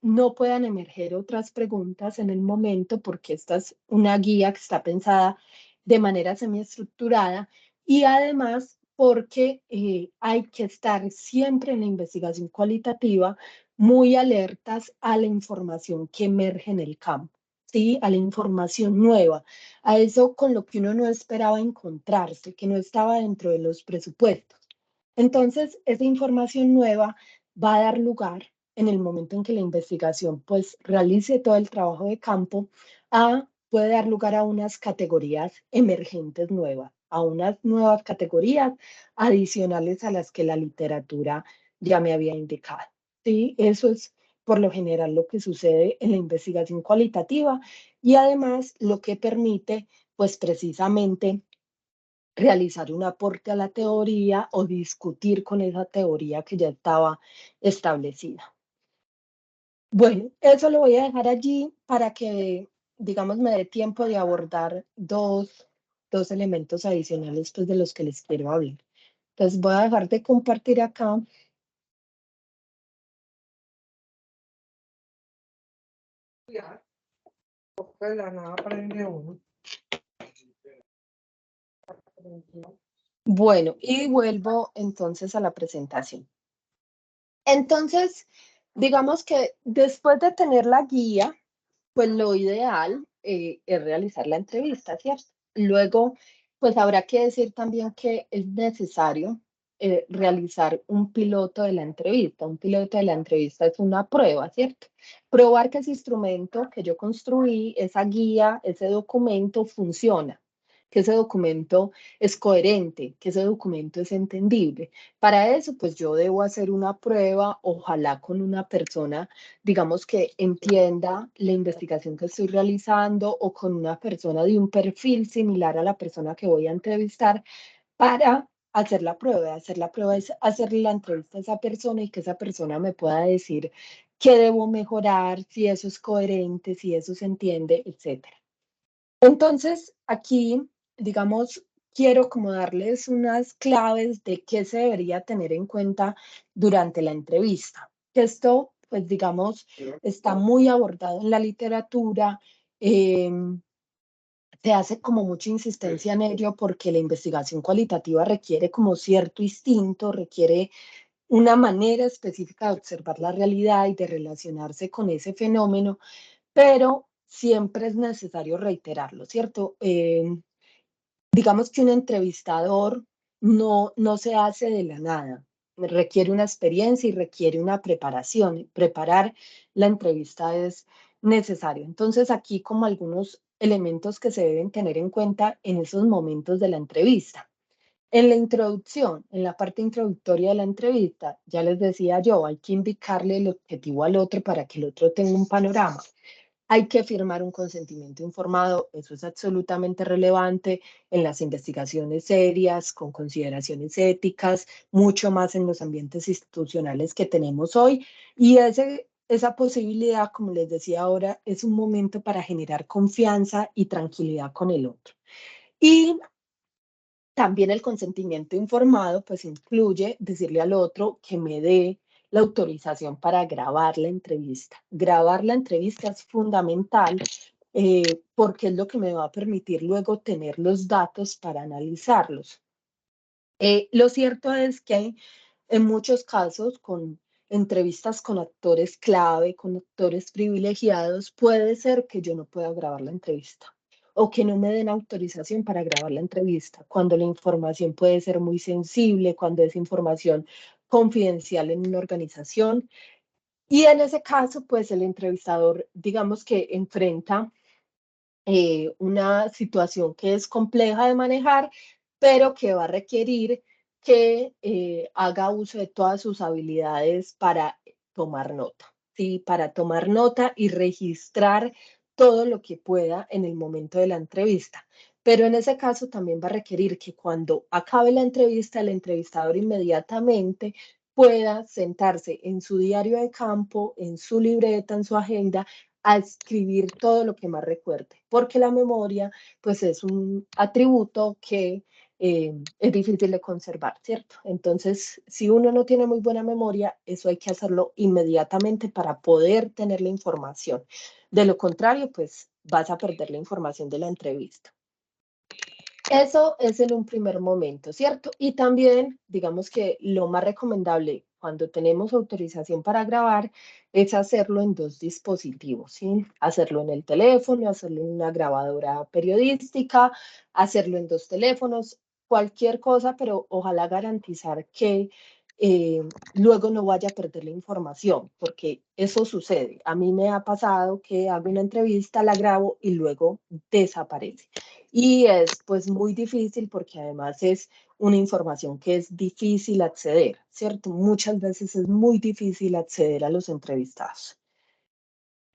no puedan emerger otras preguntas en el momento, porque esta es una guía que está pensada de manera semiestructurada y además porque hay que estar siempre en la investigación cualitativa muy alertas a la información que emerge en el campo, ¿sí? A la información nueva, a eso con lo que uno no esperaba encontrarse, que no estaba dentro de los presupuestos. Entonces, esa información nueva va a dar lugar en el momento en que la investigación pues realice todo el trabajo de campo, puede dar lugar a unas categorías emergentes nuevas, a unas nuevas categorías adicionales a las que la literatura ya me había indicado. ¿Sí? Eso es por lo general lo que sucede en la investigación cualitativa y además lo que permite pues precisamente realizar un aporte a la teoría o discutir con esa teoría que ya estaba establecida. Bueno, eso lo voy a dejar allí para que, digamos, me dé tiempo de abordar dos elementos adicionales pues, de los que les quiero hablar. Entonces voy a dejar de compartir acá. Porque la nada aprende uno. Bueno, y vuelvo entonces a la presentación. Entonces, digamos que después de tener la guía, pues lo ideal es realizar la entrevista, ¿cierto? Luego, pues habrá que decir también que es necesario realizar un piloto de la entrevista. Un piloto de la entrevista es una prueba, ¿cierto? Probar que ese instrumento que yo construí, esa guía, ese documento funciona, que ese documento es coherente, que ese documento es entendible. Para eso, pues yo debo hacer una prueba, ojalá con una persona, digamos, que entienda la investigación que estoy realizando o con una persona de un perfil similar a la persona que voy a entrevistar para hacer la prueba. Hacer la prueba es hacerle la entrevista a esa persona y que esa persona me pueda decir qué debo mejorar, si eso es coherente, si eso se entiende, etcétera. Entonces, aquí, digamos, quiero como darles unas claves de qué se debería tener en cuenta durante la entrevista. Esto, pues, digamos, está muy abordado en la literatura. Se hace como mucha insistencia en ello porque la investigación cualitativa requiere como cierto instinto, requiere una manera específica de observar la realidad y de relacionarse con ese fenómeno, pero siempre es necesario reiterarlo, ¿cierto? Digamos que un entrevistador no se hace de la nada, requiere una experiencia y requiere una preparación. Preparar la entrevista es necesario. Entonces, aquí como algunos elementos que se deben tener en cuenta en esos momentos de la entrevista. En la introducción, en la parte introductoria de la entrevista, ya les decía yo, hay que indicarle el objetivo al otro para que el otro tenga un panorama. Hay que firmar un consentimiento informado, eso es absolutamente relevante en las investigaciones serias, con consideraciones éticas, mucho más en los ambientes institucionales que tenemos hoy. Y esa posibilidad, como les decía ahora, es un momento para generar confianza y tranquilidad con el otro. Y también el consentimiento informado, pues incluye decirle al otro que me dé la autorización para grabar la entrevista. Grabar la entrevista es fundamental porque es lo que me va a permitir luego tener los datos para analizarlos. Lo cierto es que en muchos casos, con entrevistas con actores clave, con actores privilegiados, puede ser que yo no pueda grabar la entrevista o que no me den autorización para grabar la entrevista, cuando la información puede ser muy sensible, cuando es información confidencial en una organización. Y en ese caso, pues el entrevistador, digamos que enfrenta una situación que es compleja de manejar, pero que va a requerir que haga uso de todas sus habilidades para tomar nota, ¿sí? Para tomar nota y registrar todo lo que pueda en el momento de la entrevista. Pero en ese caso también va a requerir que cuando acabe la entrevista, el entrevistador inmediatamente pueda sentarse en su diario de campo, en su libreta, en su agenda, a escribir todo lo que más recuerde, porque la memoria pues es un atributo que es difícil de conservar, ¿cierto? Entonces, si uno no tiene muy buena memoria, eso hay que hacerlo inmediatamente para poder tener la información. De lo contrario, pues vas a perder la información de la entrevista. Eso es en un primer momento, ¿cierto? Y también, digamos que lo más recomendable cuando tenemos autorización para grabar es hacerlo en 2 dispositivos, ¿sí? Hacerlo en el teléfono, hacerlo en una grabadora periodística, hacerlo en 2 teléfonos, cualquier cosa, pero ojalá garantizar que luego no vaya a perder la información, porque eso sucede. A mí me ha pasado que hago una entrevista, la grabo y luego desaparece. Y es pues muy difícil porque además es una información que es difícil acceder, ¿cierto? Muchas veces es muy difícil acceder a los entrevistados.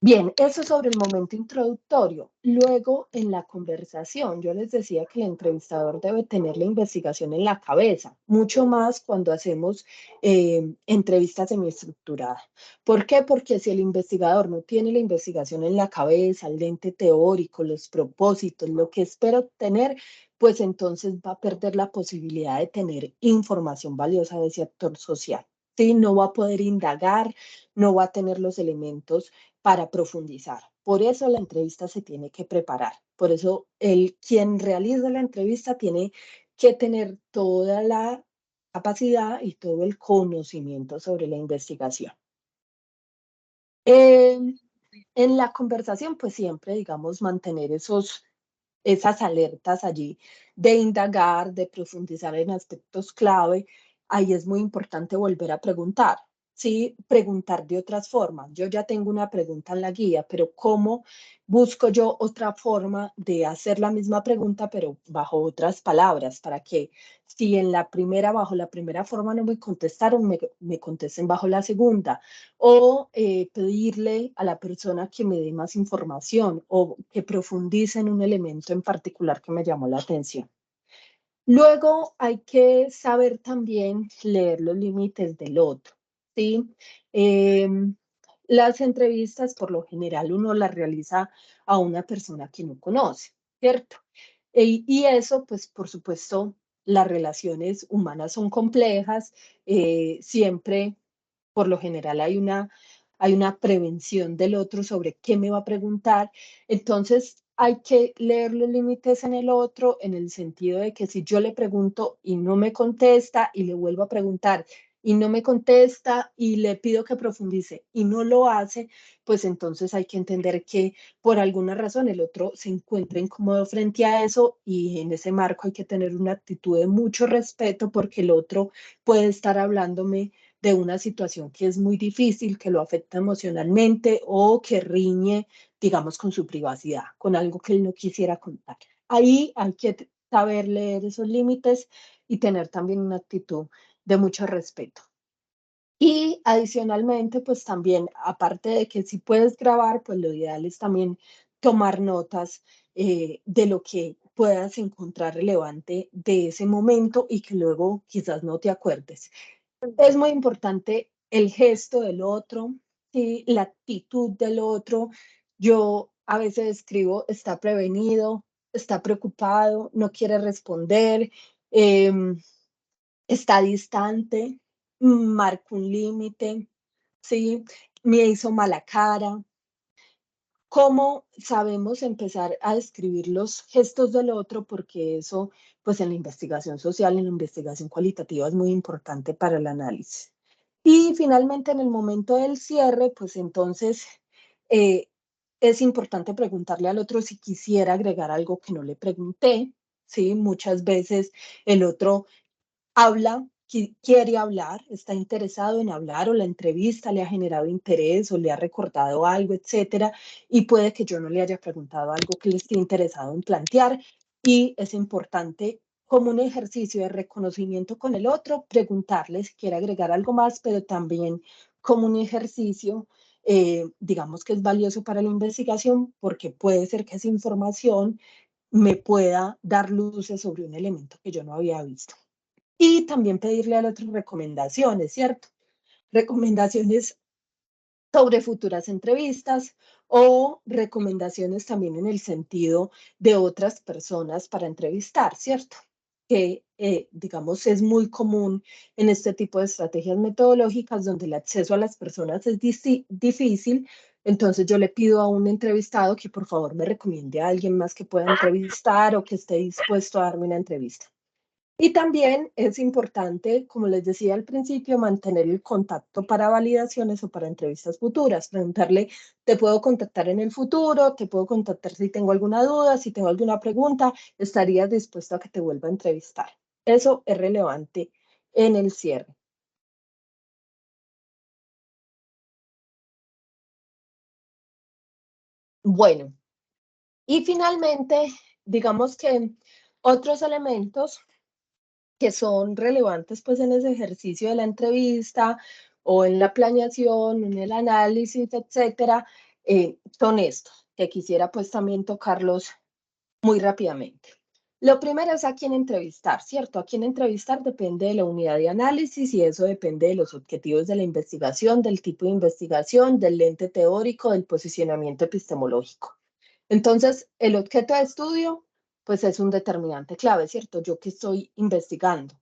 Bien, eso sobre el momento introductorio. Luego, en la conversación, yo les decía que el entrevistador debe tener la investigación en la cabeza, mucho más cuando hacemos entrevistas semiestructuradas. ¿Por qué? Porque si el investigador no tiene la investigación en la cabeza, el lente teórico, los propósitos, lo que espera obtener, pues entonces va a perder la posibilidad de tener información valiosa de ese actor social. ¿Sí? No va a poder indagar, no va a tener los elementos para profundizar. Por eso la entrevista se tiene que preparar. Por eso quien realiza la entrevista tiene que tener toda la capacidad y todo el conocimiento sobre la investigación. En la conversación, pues siempre, digamos, mantener esas alertas allí de indagar, de profundizar en aspectos clave. Ahí es muy importante volver a preguntar. Sí, preguntar de otras formas. Yo ya tengo una pregunta en la guía, pero ¿cómo busco yo otra forma de hacer la misma pregunta, pero bajo otras palabras, para que si bajo la primera forma no me contestaron, me contesten bajo la segunda? O pedirle a la persona que me dé más información o que profundice en un elemento en particular que me llamó la atención. Luego hay que saber también leer los límites del otro, ¿sí? Las entrevistas, por lo general, uno las realiza a una persona que no conoce, ¿cierto? Y eso, pues, por supuesto, las relaciones humanas son complejas, siempre, por lo general, hay una prevención del otro sobre qué me va a preguntar. Entonces, hay que leer los límites en el otro en el sentido de que si yo le pregunto y no me contesta y le vuelvo a preguntar y no me contesta y le pido que profundice y no lo hace, pues entonces hay que entender que por alguna razón el otro se encuentra incómodo frente a eso y en ese marco hay que tener una actitud de mucho respeto porque el otro puede estar hablándome de una situación que es muy difícil, que lo afecta emocionalmente o que riñe, digamos, con su privacidad, con algo que él no quisiera contar. Ahí hay que saber leer esos límites y tener también una actitud de mucho respeto. Y adicionalmente, pues también, aparte de que si puedes grabar, pues lo ideal es también tomar notas de lo que puedas encontrar relevante de ese momento y que luego quizás no te acuerdes. Es muy importante el gesto del otro, ¿sí? La actitud del otro. Yo a veces escribo, está prevenido, está preocupado, no quiere responder, está distante, marca un límite, ¿sí? Me hizo mala cara. ¿Cómo sabemos empezar a describir los gestos del otro? Porque eso, pues en la investigación social, en la investigación cualitativa es muy importante para el análisis. Y finalmente, en el momento del cierre, pues entonces eh, es importante preguntarle al otro si quisiera agregar algo que no le pregunté, ¿sí? Muchas veces el otro habla, quiere hablar, está interesado en hablar o la entrevista le ha generado interés o le ha recordado algo, etcétera, y puede que yo no le haya preguntado algo que le esté interesado en plantear y es importante como un ejercicio de reconocimiento con el otro, preguntarle si quiere agregar algo más, pero también como un ejercicio, digamos que es valioso para la investigación porque puede ser que esa información me pueda dar luces sobre un elemento que yo no había visto. Y también pedirle al otro recomendaciones, ¿cierto? Recomendaciones sobre futuras entrevistas o recomendaciones también en el sentido de otras personas para entrevistar, ¿cierto? que, digamos, es muy común en este tipo de estrategias metodológicas donde el acceso a las personas es difícil. Entonces yo le pido a un entrevistado que por favor me recomiende a alguien más que pueda entrevistar o que esté dispuesto a darme una entrevista. Y también es importante, como les decía al principio, mantener el contacto para validaciones o para entrevistas futuras. Preguntarle, te puedo contactar en el futuro, te puedo contactar si tengo alguna duda, si tengo alguna pregunta, estarías dispuesto a que te vuelva a entrevistar. Eso es relevante en el cierre. Bueno, y finalmente, digamos que otros elementos que son relevantes pues en ese ejercicio de la entrevista o en la planeación, en el análisis, etcétera, son estos, que quisiera pues también tocarlos muy rápidamente. Lo primero es a quién entrevistar, ¿cierto? A quién entrevistar depende de la unidad de análisis y eso depende de los objetivos de la investigación, del tipo de investigación, del lente teórico, del posicionamiento epistemológico. Entonces, el objeto de estudio, pues es un determinante clave, ¿cierto? Yo que estoy investigando.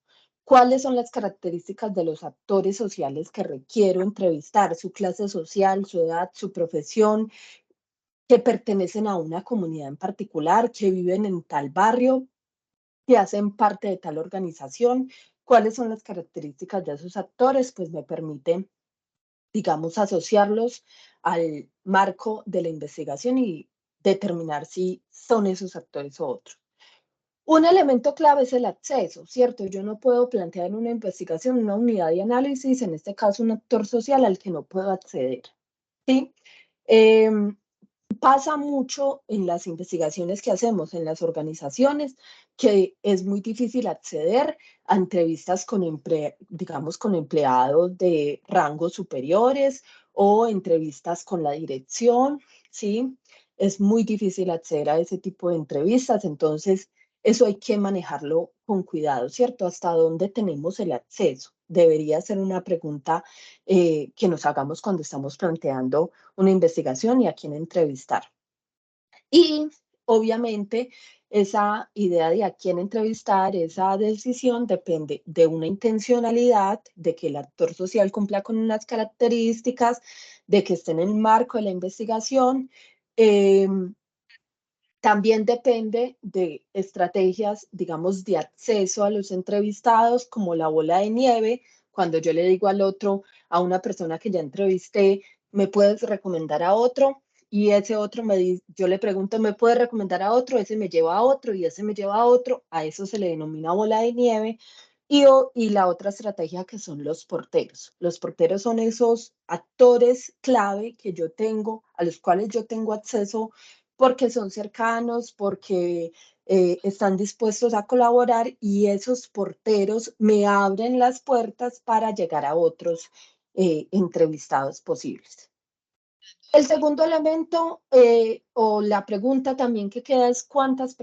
¿Cuáles son las características de los actores sociales que requiero entrevistar? Su clase social, su edad, su profesión, que pertenecen a una comunidad en particular, que viven en tal barrio, que hacen parte de tal organización. ¿Cuáles son las características de esos actores? Pues me permite, digamos, asociarlos al marco de la investigación y determinar si son esos actores o otros. Un elemento clave es el acceso, ¿cierto? Yo no puedo plantear una investigación, una unidad de análisis, en este caso un actor social al que no puedo acceder, ¿sí? Eh, Pasa mucho en las investigaciones que hacemos en las organizaciones que es muy difícil acceder a entrevistas con, digamos, con empleados de rangos superiores o entrevistas con la dirección, ¿sí? Es muy difícil acceder a ese tipo de entrevistas, entonces eso hay que manejarlo con cuidado, ¿cierto? ¿Hasta dónde tenemos el acceso? Debería ser una pregunta que nos hagamos cuando estamos planteando una investigación y a quién entrevistar. Y obviamente esa idea de a quién entrevistar, esa decisión depende de una intencionalidad, de que el actor social cumpla con unas características, de que esté en el marco de la investigación. También depende de estrategias, digamos, de acceso a los entrevistados, como la bola de nieve. Cuando yo le digo al otro, a una persona que ya entrevisté, ¿me puedes recomendar a otro? Y ese otro me dice, yo le pregunto, ¿me puedes recomendar a otro? Ese me lleva a otro y ese me lleva a otro. A eso se le denomina bola de nieve. Y la otra estrategia que son los porteros. Los porteros son esos actores clave que yo tengo, a los cuales yo tengo acceso porque son cercanos, porque están dispuestos a colaborar y esos porteros me abren las puertas para llegar a otros entrevistados posibles. El segundo elemento o la pregunta también que queda es cuántas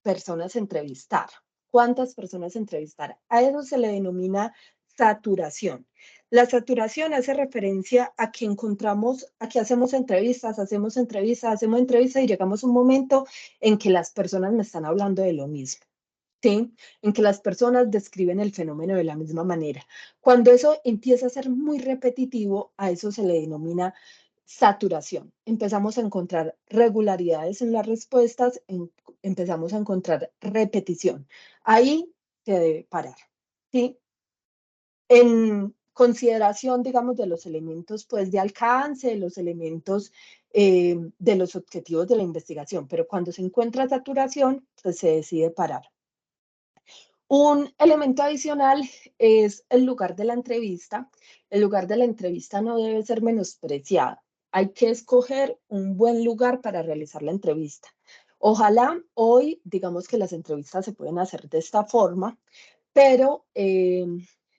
personas entrevistar. ¿Cuántas personas entrevistar? A eso se le denomina saturación. La saturación hace referencia a que encontramos, a que hacemos entrevistas y llegamos a un momento en que las personas me están hablando de lo mismo. ¿Sí? En que las personas describen el fenómeno de la misma manera. Cuando eso empieza a ser muy repetitivo, a eso se le denomina saturación. Empezamos a encontrar regularidades en las respuestas, empezamos a encontrar repetición. Ahí se debe parar. ¿Sí? En consideración, digamos, de los elementos pues, de alcance, de los elementos de los objetivos de la investigación, pero cuando se encuentra saturación, pues se decide parar. Un elemento adicional es el lugar de la entrevista. El lugar de la entrevista no debe ser menospreciado. Hay que escoger un buen lugar para realizar la entrevista. Ojalá hoy, digamos que las entrevistas se pueden hacer de esta forma, pero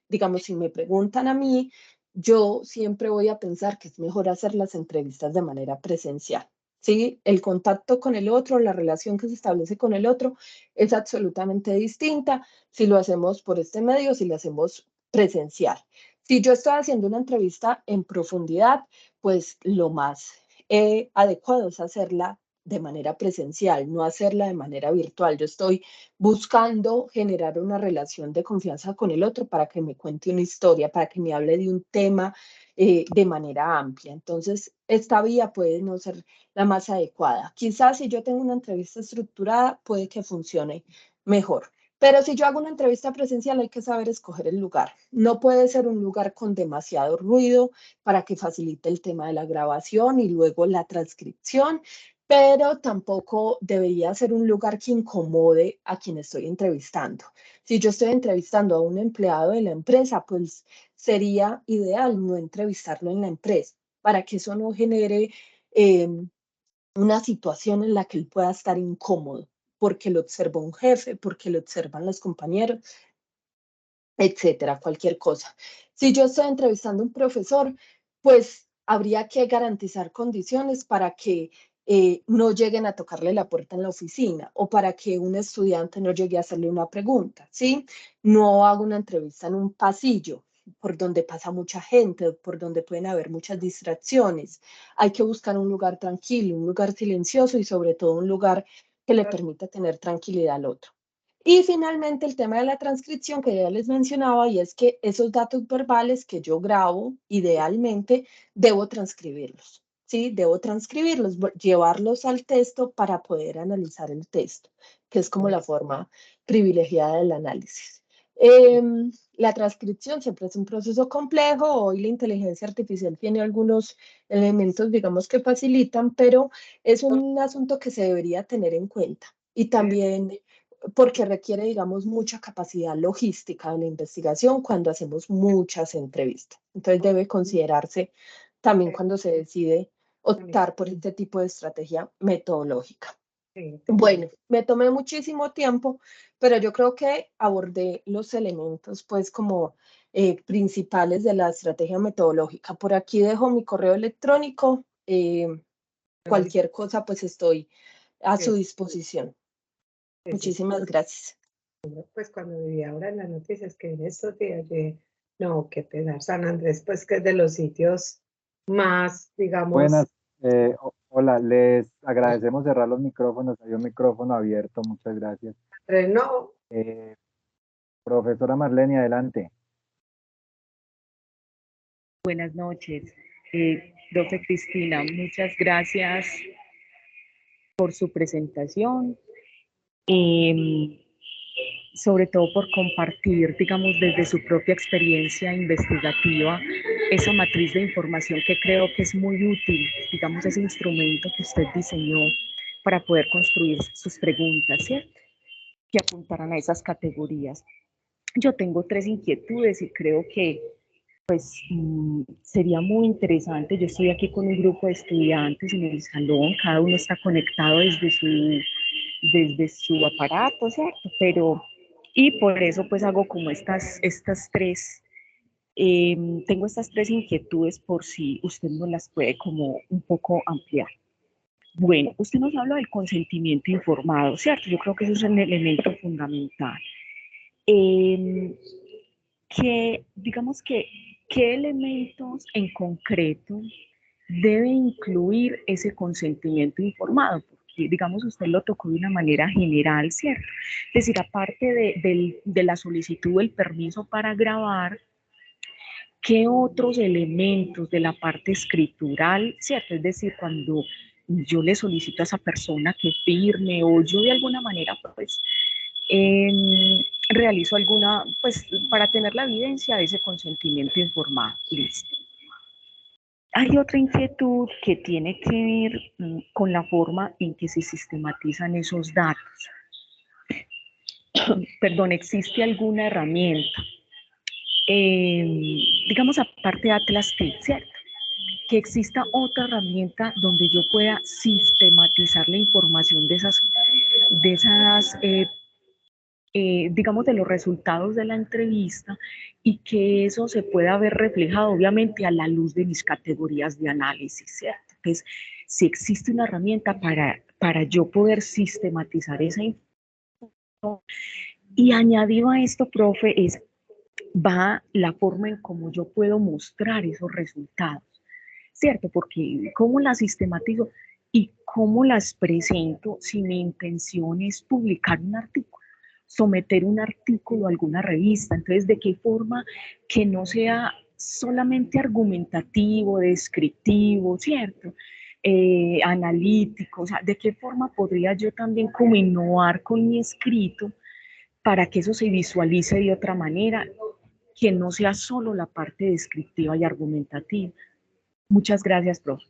digamos, si me preguntan a mí, yo siempre voy a pensar que es mejor hacer las entrevistas de manera presencial. ¿Sí? El contacto con el otro, la relación que se establece con el otro es absolutamente distinta si lo hacemos por este medio, si lo hacemos presencial. Si yo estoy haciendo una entrevista en profundidad, pues lo más adecuado es hacerla de manera presencial, no hacerla de manera virtual. Yo estoy buscando generar una relación de confianza con el otro para que me cuente una historia, para que me hable de un tema de manera amplia. Entonces, esta vía puede no ser la más adecuada. Quizás si yo tengo una entrevista estructurada, puede que funcione mejor. Pero si yo hago una entrevista presencial, hay que saber escoger el lugar. No puede ser un lugar con demasiado ruido para que facilite el tema de la grabación y luego la transcripción, pero tampoco debería ser un lugar que incomode a quien estoy entrevistando. Si yo estoy entrevistando a un empleado de la empresa, pues sería ideal no entrevistarlo en la empresa para que eso no genere una situación en la que él pueda estar incómodo porque lo observa un jefe, porque lo observan los compañeros, etcétera, cualquier cosa. Si yo estoy entrevistando a un profesor, pues habría que garantizar condiciones para que no lleguen a tocarle la puerta en la oficina o para que un estudiante no llegue a hacerle una pregunta, ¿sí? No hago una entrevista en un pasillo por donde pasa mucha gente, por donde pueden haber muchas distracciones. Hay que buscar un lugar tranquilo, un lugar silencioso y sobre todo un lugar que le permita tener tranquilidad al otro. Y finalmente el tema de la transcripción que ya les mencionaba, y es que esos datos verbales que yo grabo, idealmente, debo transcribirlos, ¿sí? Debo transcribirlos, llevarlos al texto para poder analizar el texto, que es como la forma privilegiada del análisis. La transcripción siempre es un proceso complejo. Hoy la inteligencia artificial tiene algunos elementos, digamos, que facilitan, pero es un asunto que se debería tener en cuenta. Y también porque requiere, digamos, mucha capacidad logística de la investigación cuando hacemos muchas entrevistas. Entonces debe considerarse también cuando se decide optar por este tipo de estrategia metodológica. Bueno, me tomé muchísimo tiempo, pero yo creo que abordé los elementos, pues, como principales de la estrategia metodológica. Por aquí dejo mi correo electrónico. Cualquier cosa, pues, estoy a su disposición. Muchísimas gracias. Pues cuando vi ahora en las noticias que en estos días, yo dije, no, qué pesar. San Andrés, pues que es de los sitios más, digamos, Buenas, hola, les agradecemos cerrar los micrófonos, hay un micrófono abierto, muchas gracias. no, Profesora Marlene, adelante. Buenas noches, profe Cristina, muchas gracias por su presentación, sobre todo por compartir, digamos, desde su propia experiencia investigativa, esa matriz de información que creo que es muy útil, digamos, ese instrumento que usted diseñó para poder construir sus preguntas, ¿cierto? Que apuntaran a esas categorías. Yo tengo 3 inquietudes y creo que pues sería muy interesante. Yo estoy aquí con un grupo de estudiantes en el salón, cada uno está conectado desde su aparato, ¿cierto? Pero, y por eso pues hago como estas tres, tengo estas 3 inquietudes por si usted nos las puede como un poco ampliar. Bueno, usted nos habla del consentimiento informado, ¿cierto? Yo creo que eso es un elemento fundamental. Digamos que, ¿qué elementos en concreto debe incluir ese consentimiento informado? Porque, digamos, usted lo tocó de una manera general, ¿cierto? Es decir, aparte de la solicitud del permiso para grabar, ¿qué otros elementos de la parte escritural, ¿cierto? Es decir, cuando yo le solicito a esa persona que firme o yo de alguna manera, pues, realizo alguna, pues, para tener la evidencia de ese consentimiento informado. Listo. Hay otra inquietud que tiene que ver con la forma en que se sistematizan esos datos. Perdón, ¿existe alguna herramienta? Digamos, aparte de Atlas TIC, ¿cierto? Que exista otra herramienta donde yo pueda sistematizar la información de esas digamos, de los resultados de la entrevista y que eso se pueda ver reflejado, obviamente, a la luz de mis categorías de análisis, ¿cierto? Entonces, si existe una herramienta para yo poder sistematizar esa información. Y añadido a esto, profe, va la forma en cómo yo puedo mostrar esos resultados, ¿cierto? Porque cómo la sistematizo y cómo las presento si mi intención es publicar un artículo, someter un artículo a alguna revista. Entonces, ¿de qué forma que no sea solamente argumentativo, descriptivo, ¿cierto? Analítico, o sea, ¿de qué forma podría yo también como innovar con mi escrito para que eso se visualice de otra manera, que no sea solo la parte descriptiva y argumentativa? Muchas gracias, profe.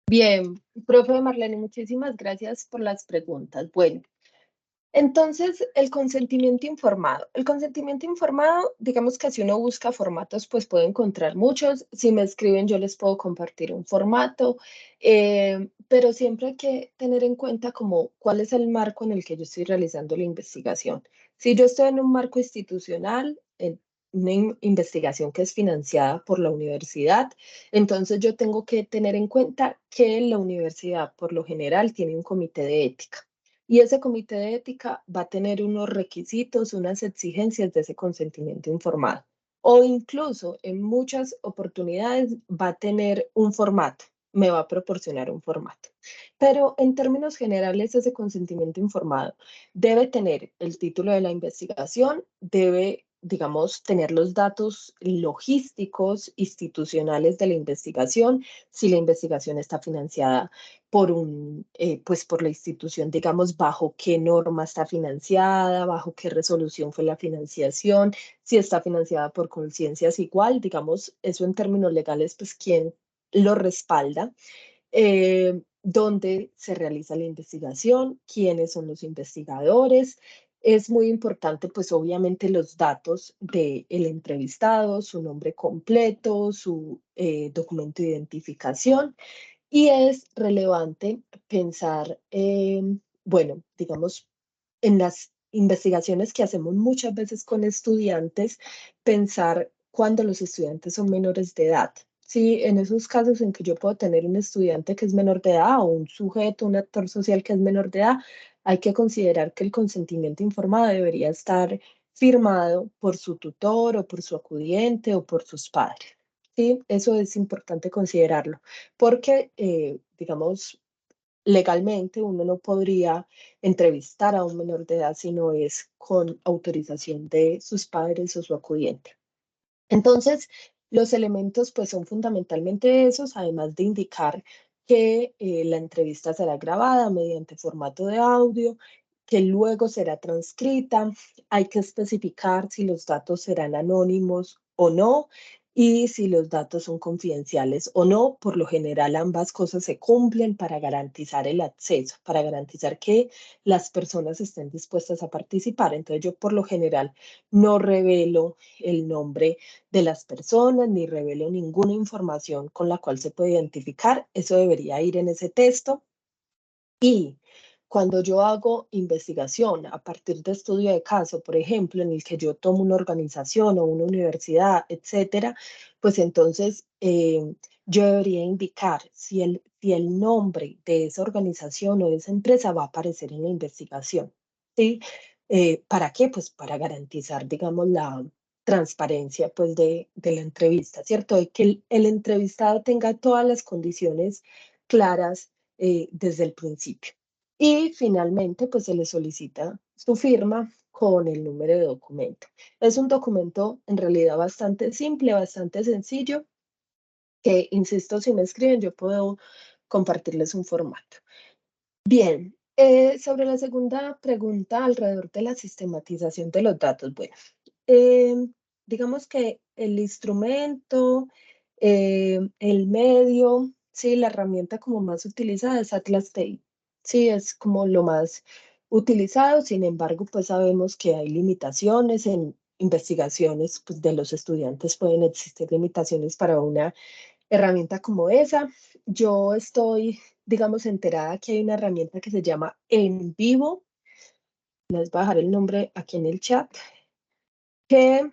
Bien, profe Marlene, muchísimas gracias por las preguntas. Bueno, entonces el consentimiento informado. El consentimiento informado, digamos que si uno busca formatos, pues puede encontrar muchos. Si me escriben, yo les puedo compartir un formato, pero siempre hay que tener en cuenta como cuál es el marco en el que yo estoy realizando la investigación. Si yo estoy en un marco institucional, en una investigación que es financiada por la universidad, entonces yo tengo que tener en cuenta que la universidad por lo general tiene un comité de ética. Y ese comité de ética va a tener unos requisitos, unas exigencias de ese consentimiento informado. O incluso en muchas oportunidades va a tener un formato, me va a proporcionar un formato. Pero en términos generales, ese consentimiento informado debe tener el título de la investigación, debe, digamos, tener los datos logísticos, institucionales de la investigación, si la investigación está financiada pues por la institución, digamos, bajo qué norma está financiada, bajo qué resolución fue la financiación, si está financiada por conciencias igual, digamos, eso en términos legales, pues quién lo respalda, dónde se realiza la investigación, quiénes son los investigadores. Es muy importante, pues obviamente, los datos del entrevistado, su nombre completo, su documento de identificación. Y es relevante pensar, bueno, digamos, en las investigaciones que hacemos muchas veces con estudiantes, pensar cuando los estudiantes son menores de edad. Sí, en esos casos en que yo puedo tener un estudiante que es menor de edad o un sujeto, un actor social que es menor de edad, hay que considerar que el consentimiento informado debería estar firmado por su tutor o por su acudiente o por sus padres. Sí, eso es importante considerarlo porque, digamos, legalmente uno no podría entrevistar a un menor de edad si no es con autorización de sus padres o su acudiente. Entonces, los elementos pues son fundamentalmente esos, además de indicar que la entrevista será grabada mediante formato de audio, que luego será transcrita. Hay que especificar si los datos serán anónimos o no y si los datos son confidenciales o no. Por lo general, ambas cosas se cumplen para garantizar el acceso, para garantizar que las personas estén dispuestas a participar. Entonces, yo por lo general no revelo el nombre de las personas ni revelo ninguna información con la cual se puede identificar. Eso debería ir en ese texto. Y cuando yo hago investigación a partir de estudio de caso, por ejemplo, en el que yo tomo una organización o una universidad, etcétera, pues entonces yo debería indicar si el nombre de esa organización o de esa empresa va a aparecer en la investigación. ¿Sí? ¿Para qué? Pues para garantizar, digamos, la transparencia pues, de la entrevista, ¿cierto? Y que el entrevistado tenga todas las condiciones claras desde el principio. Y finalmente, pues se le solicita su firma con el número de documento. Es un documento en realidad bastante simple, bastante sencillo, que, insisto, si me escriben, yo puedo compartirles un formato. Bien, sobre la segunda pregunta alrededor de la sistematización de los datos. Bueno, digamos que el instrumento, el medio, sí, la herramienta como más utilizada es Atlas Data. Sí, es como lo más utilizado. Sin embargo, pues sabemos que hay limitaciones en investigaciones pues, de los estudiantes. Pueden existir limitaciones para una herramienta como esa. Yo estoy, digamos, enterada que hay una herramienta que se llama En Vivo. Les voy a dejar el nombre aquí en el chat, que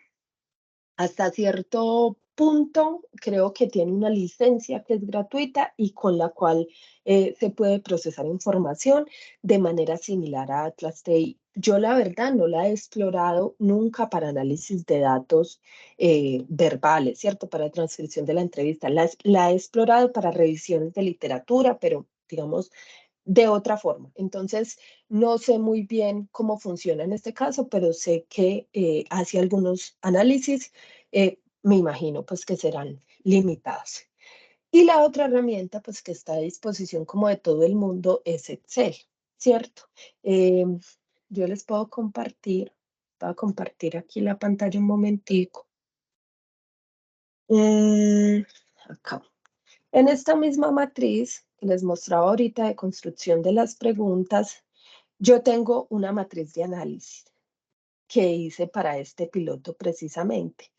hasta cierto punto creo que tiene una licencia que es gratuita y con la cual se puede procesar información de manera similar a Atlas TI. Yo la verdad no la he explorado nunca para análisis de datos verbales, ¿cierto? Para transcripción de la entrevista. La he explorado para revisiones de literatura, pero digamos de otra forma. Entonces, no sé muy bien cómo funciona en este caso, pero sé que hace algunos análisis, me imagino pues que serán limitados. Y la otra herramienta pues que está a disposición como de todo el mundo es Excel, ¿cierto? Yo les puedo compartir, voy a compartir aquí la pantalla un momentico. Acá. En esta misma matriz que les mostraba ahorita de construcción de las preguntas, yo tengo una matriz de análisis que hice para este piloto precisamente.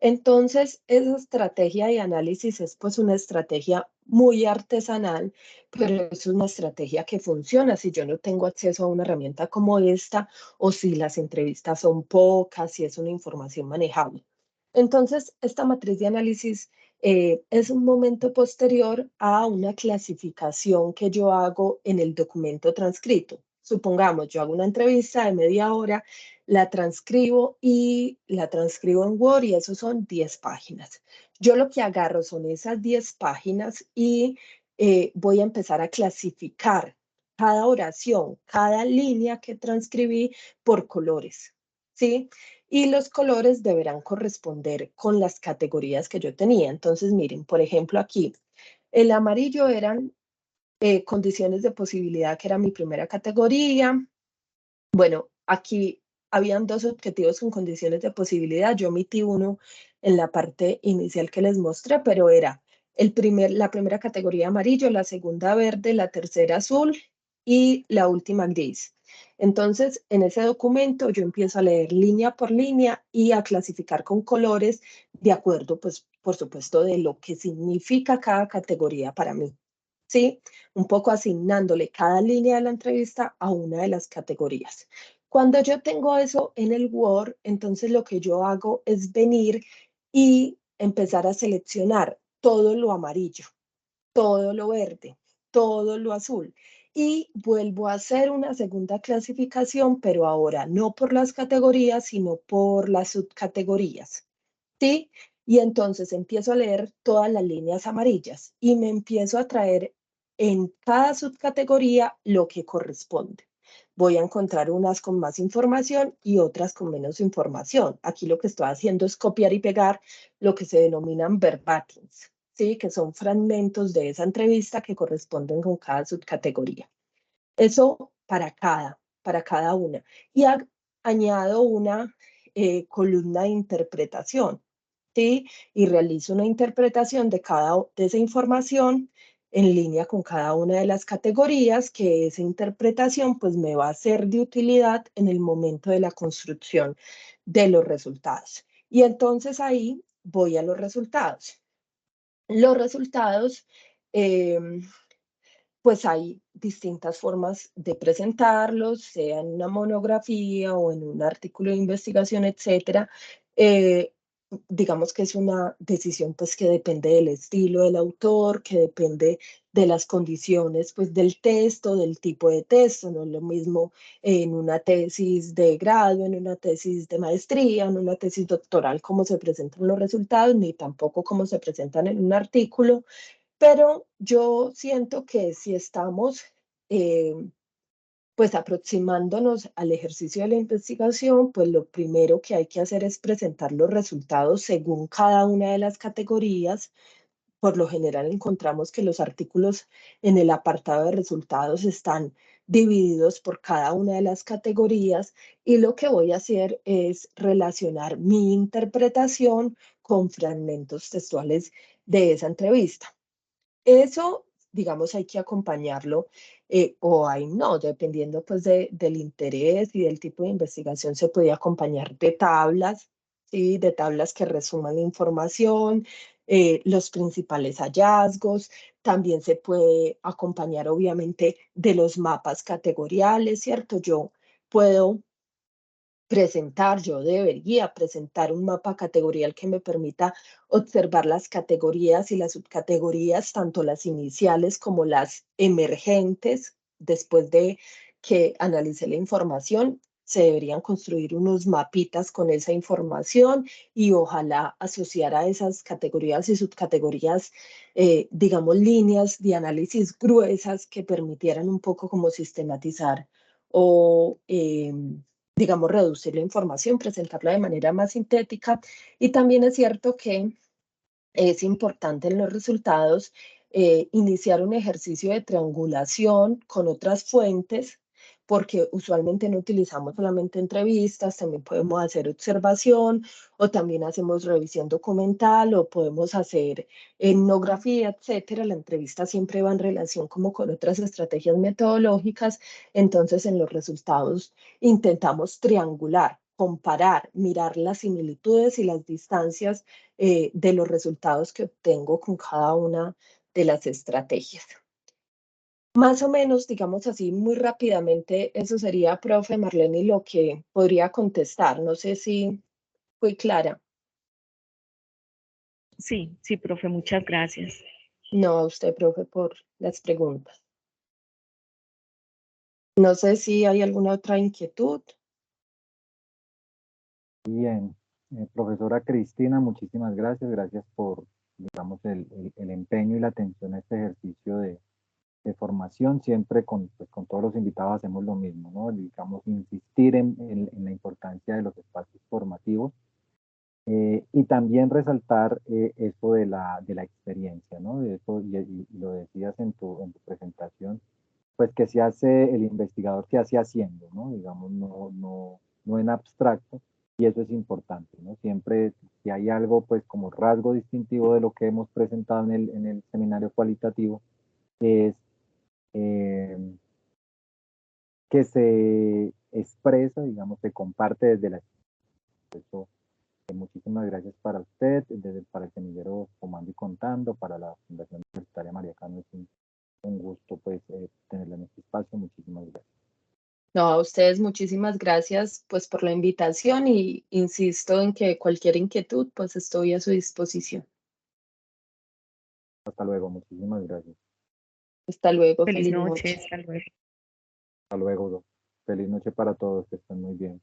Entonces, esa estrategia de análisis es pues una estrategia muy artesanal, pero es una estrategia que funciona si yo no tengo acceso a una herramienta como esta o si las entrevistas son pocas, si es una información manejable. Entonces, esta matriz de análisis es un momento posterior a una clasificación que yo hago en el documento transcrito. Supongamos, yo hago una entrevista de media hora, la transcribo en Word y eso son 10 páginas. Yo lo que agarro son esas 10 páginas y voy a empezar a clasificar cada oración, cada línea que transcribí por colores, ¿sí? Y los colores deberán corresponder con las categorías que yo tenía. Entonces, miren, por ejemplo, aquí, el amarillo eran condiciones de posibilidad, que era mi primera categoría. Bueno, aquí habían dos objetivos con condiciones de posibilidad. Yo omití uno en la parte inicial que les mostré, pero era la primera categoría amarillo, la segunda verde, la tercera azul y la última gris. Entonces, en ese documento yo empiezo a leer línea por línea y a clasificar con colores de acuerdo, pues, por supuesto, de lo que significa cada categoría para mí. ¿Sí? Un poco asignándole cada línea de la entrevista a una de las categorías. Cuando yo tengo eso en el Word, entonces lo que yo hago es venir y empezar a seleccionar todo lo amarillo, todo lo verde, todo lo azul. Y vuelvo a hacer una segunda clasificación, pero ahora no por las categorías, sino por las subcategorías. ¿Sí? Y entonces empiezo a leer todas las líneas amarillas y me empiezo a traer en cada subcategoría lo que corresponde. Voy a encontrar unas con más información y otras con menos información. Aquí lo que estoy haciendo es copiar y pegar lo que se denominan verbatims, ¿sí? Que son fragmentos de esa entrevista que corresponden con cada subcategoría. Eso para cada una. Y añado una columna de interpretación, ¿sí? Y realizo una interpretación de esa información en línea con cada una de las categorías, que esa interpretación pues me va a ser de utilidad en el momento de la construcción de los resultados. Y entonces ahí voy a los resultados. Los resultados, pues hay distintas formas de presentarlos, sea en una monografía o en un artículo de investigación, etcétera. Digamos que es una decisión pues que depende del estilo del autor, que depende de las condiciones pues del texto, del tipo de texto. No es lo mismo en una tesis de grado, en una tesis de maestría, en una tesis doctoral cómo se presentan los resultados, ni tampoco cómo se presentan en un artículo. Pero yo siento que si estamos pues aproximándonos al ejercicio de la investigación, pues lo primero que hay que hacer es presentar los resultados según cada una de las categorías. Por lo general encontramos que los artículos en el apartado de resultados están divididos por cada una de las categorías y lo que voy a hacer es relacionar mi interpretación con fragmentos textuales de esa entrevista. Eso, digamos, hay que acompañarlo o hay no, dependiendo pues del interés y del tipo de investigación, se puede acompañar de tablas, ¿sí? De tablas que resuman la información, los principales hallazgos. También se puede acompañar, obviamente, de los mapas categoriales, ¿cierto? Yo puedo yo debería presentar un mapa categorial que me permita observar las categorías y las subcategorías, tanto las iniciales como las emergentes. Después de que analice la información, se deberían construir unos mapitas con esa información y ojalá asociar a esas categorías y subcategorías, digamos, líneas de análisis gruesas que permitieran un poco como sistematizar o digamos, reducir la información, presentarla de manera más sintética. Y también es cierto que es importante en los resultados iniciar un ejercicio de triangulación con otras fuentes, porque usualmente no utilizamos solamente entrevistas, también podemos hacer observación o también hacemos revisión documental o podemos hacer etnografía, etcétera. La entrevista siempre va en relación como con otras estrategias metodológicas, entonces en los resultados intentamos triangular, comparar, mirar las similitudes y las distancias de los resultados que obtengo con cada una de las estrategias. Más o menos, digamos así, muy rápidamente, eso sería, profe Marlene, lo que podría contestar. No sé si fui clara. Sí, sí, profe, muchas gracias. No, a usted, profe, por las preguntas. No sé si hay alguna otra inquietud. Bien, profesora Cristina, muchísimas gracias. Gracias por, digamos, el empeño y la atención a este ejercicio de formación. Siempre pues, con todos los invitados hacemos lo mismo, ¿no? Digamos, insistir en la importancia de los espacios formativos y también resaltar eso de la experiencia, ¿no? De eso, y lo decías en tu presentación, pues que se hace el investigador que hace haciendo, ¿no? Digamos, no en abstracto, y eso es importante, ¿no? Siempre, si hay algo, pues como rasgo distintivo de lo que hemos presentado en el seminario cualitativo, es que se expresa, digamos, se comparte desde la... Eso, muchísimas gracias para usted, para el semillero Comando y Contando, para la Fundación Universitaria María Cano, es un gusto pues tenerla en este espacio. Muchísimas gracias. No, a ustedes muchísimas gracias pues por la invitación y insisto en que cualquier inquietud pues estoy a su disposición. Hasta luego, muchísimas gracias. Hasta luego, Feliz feliz noche, noche. hasta luego. Hasta luego, feliz noche para todos, que estén muy bien.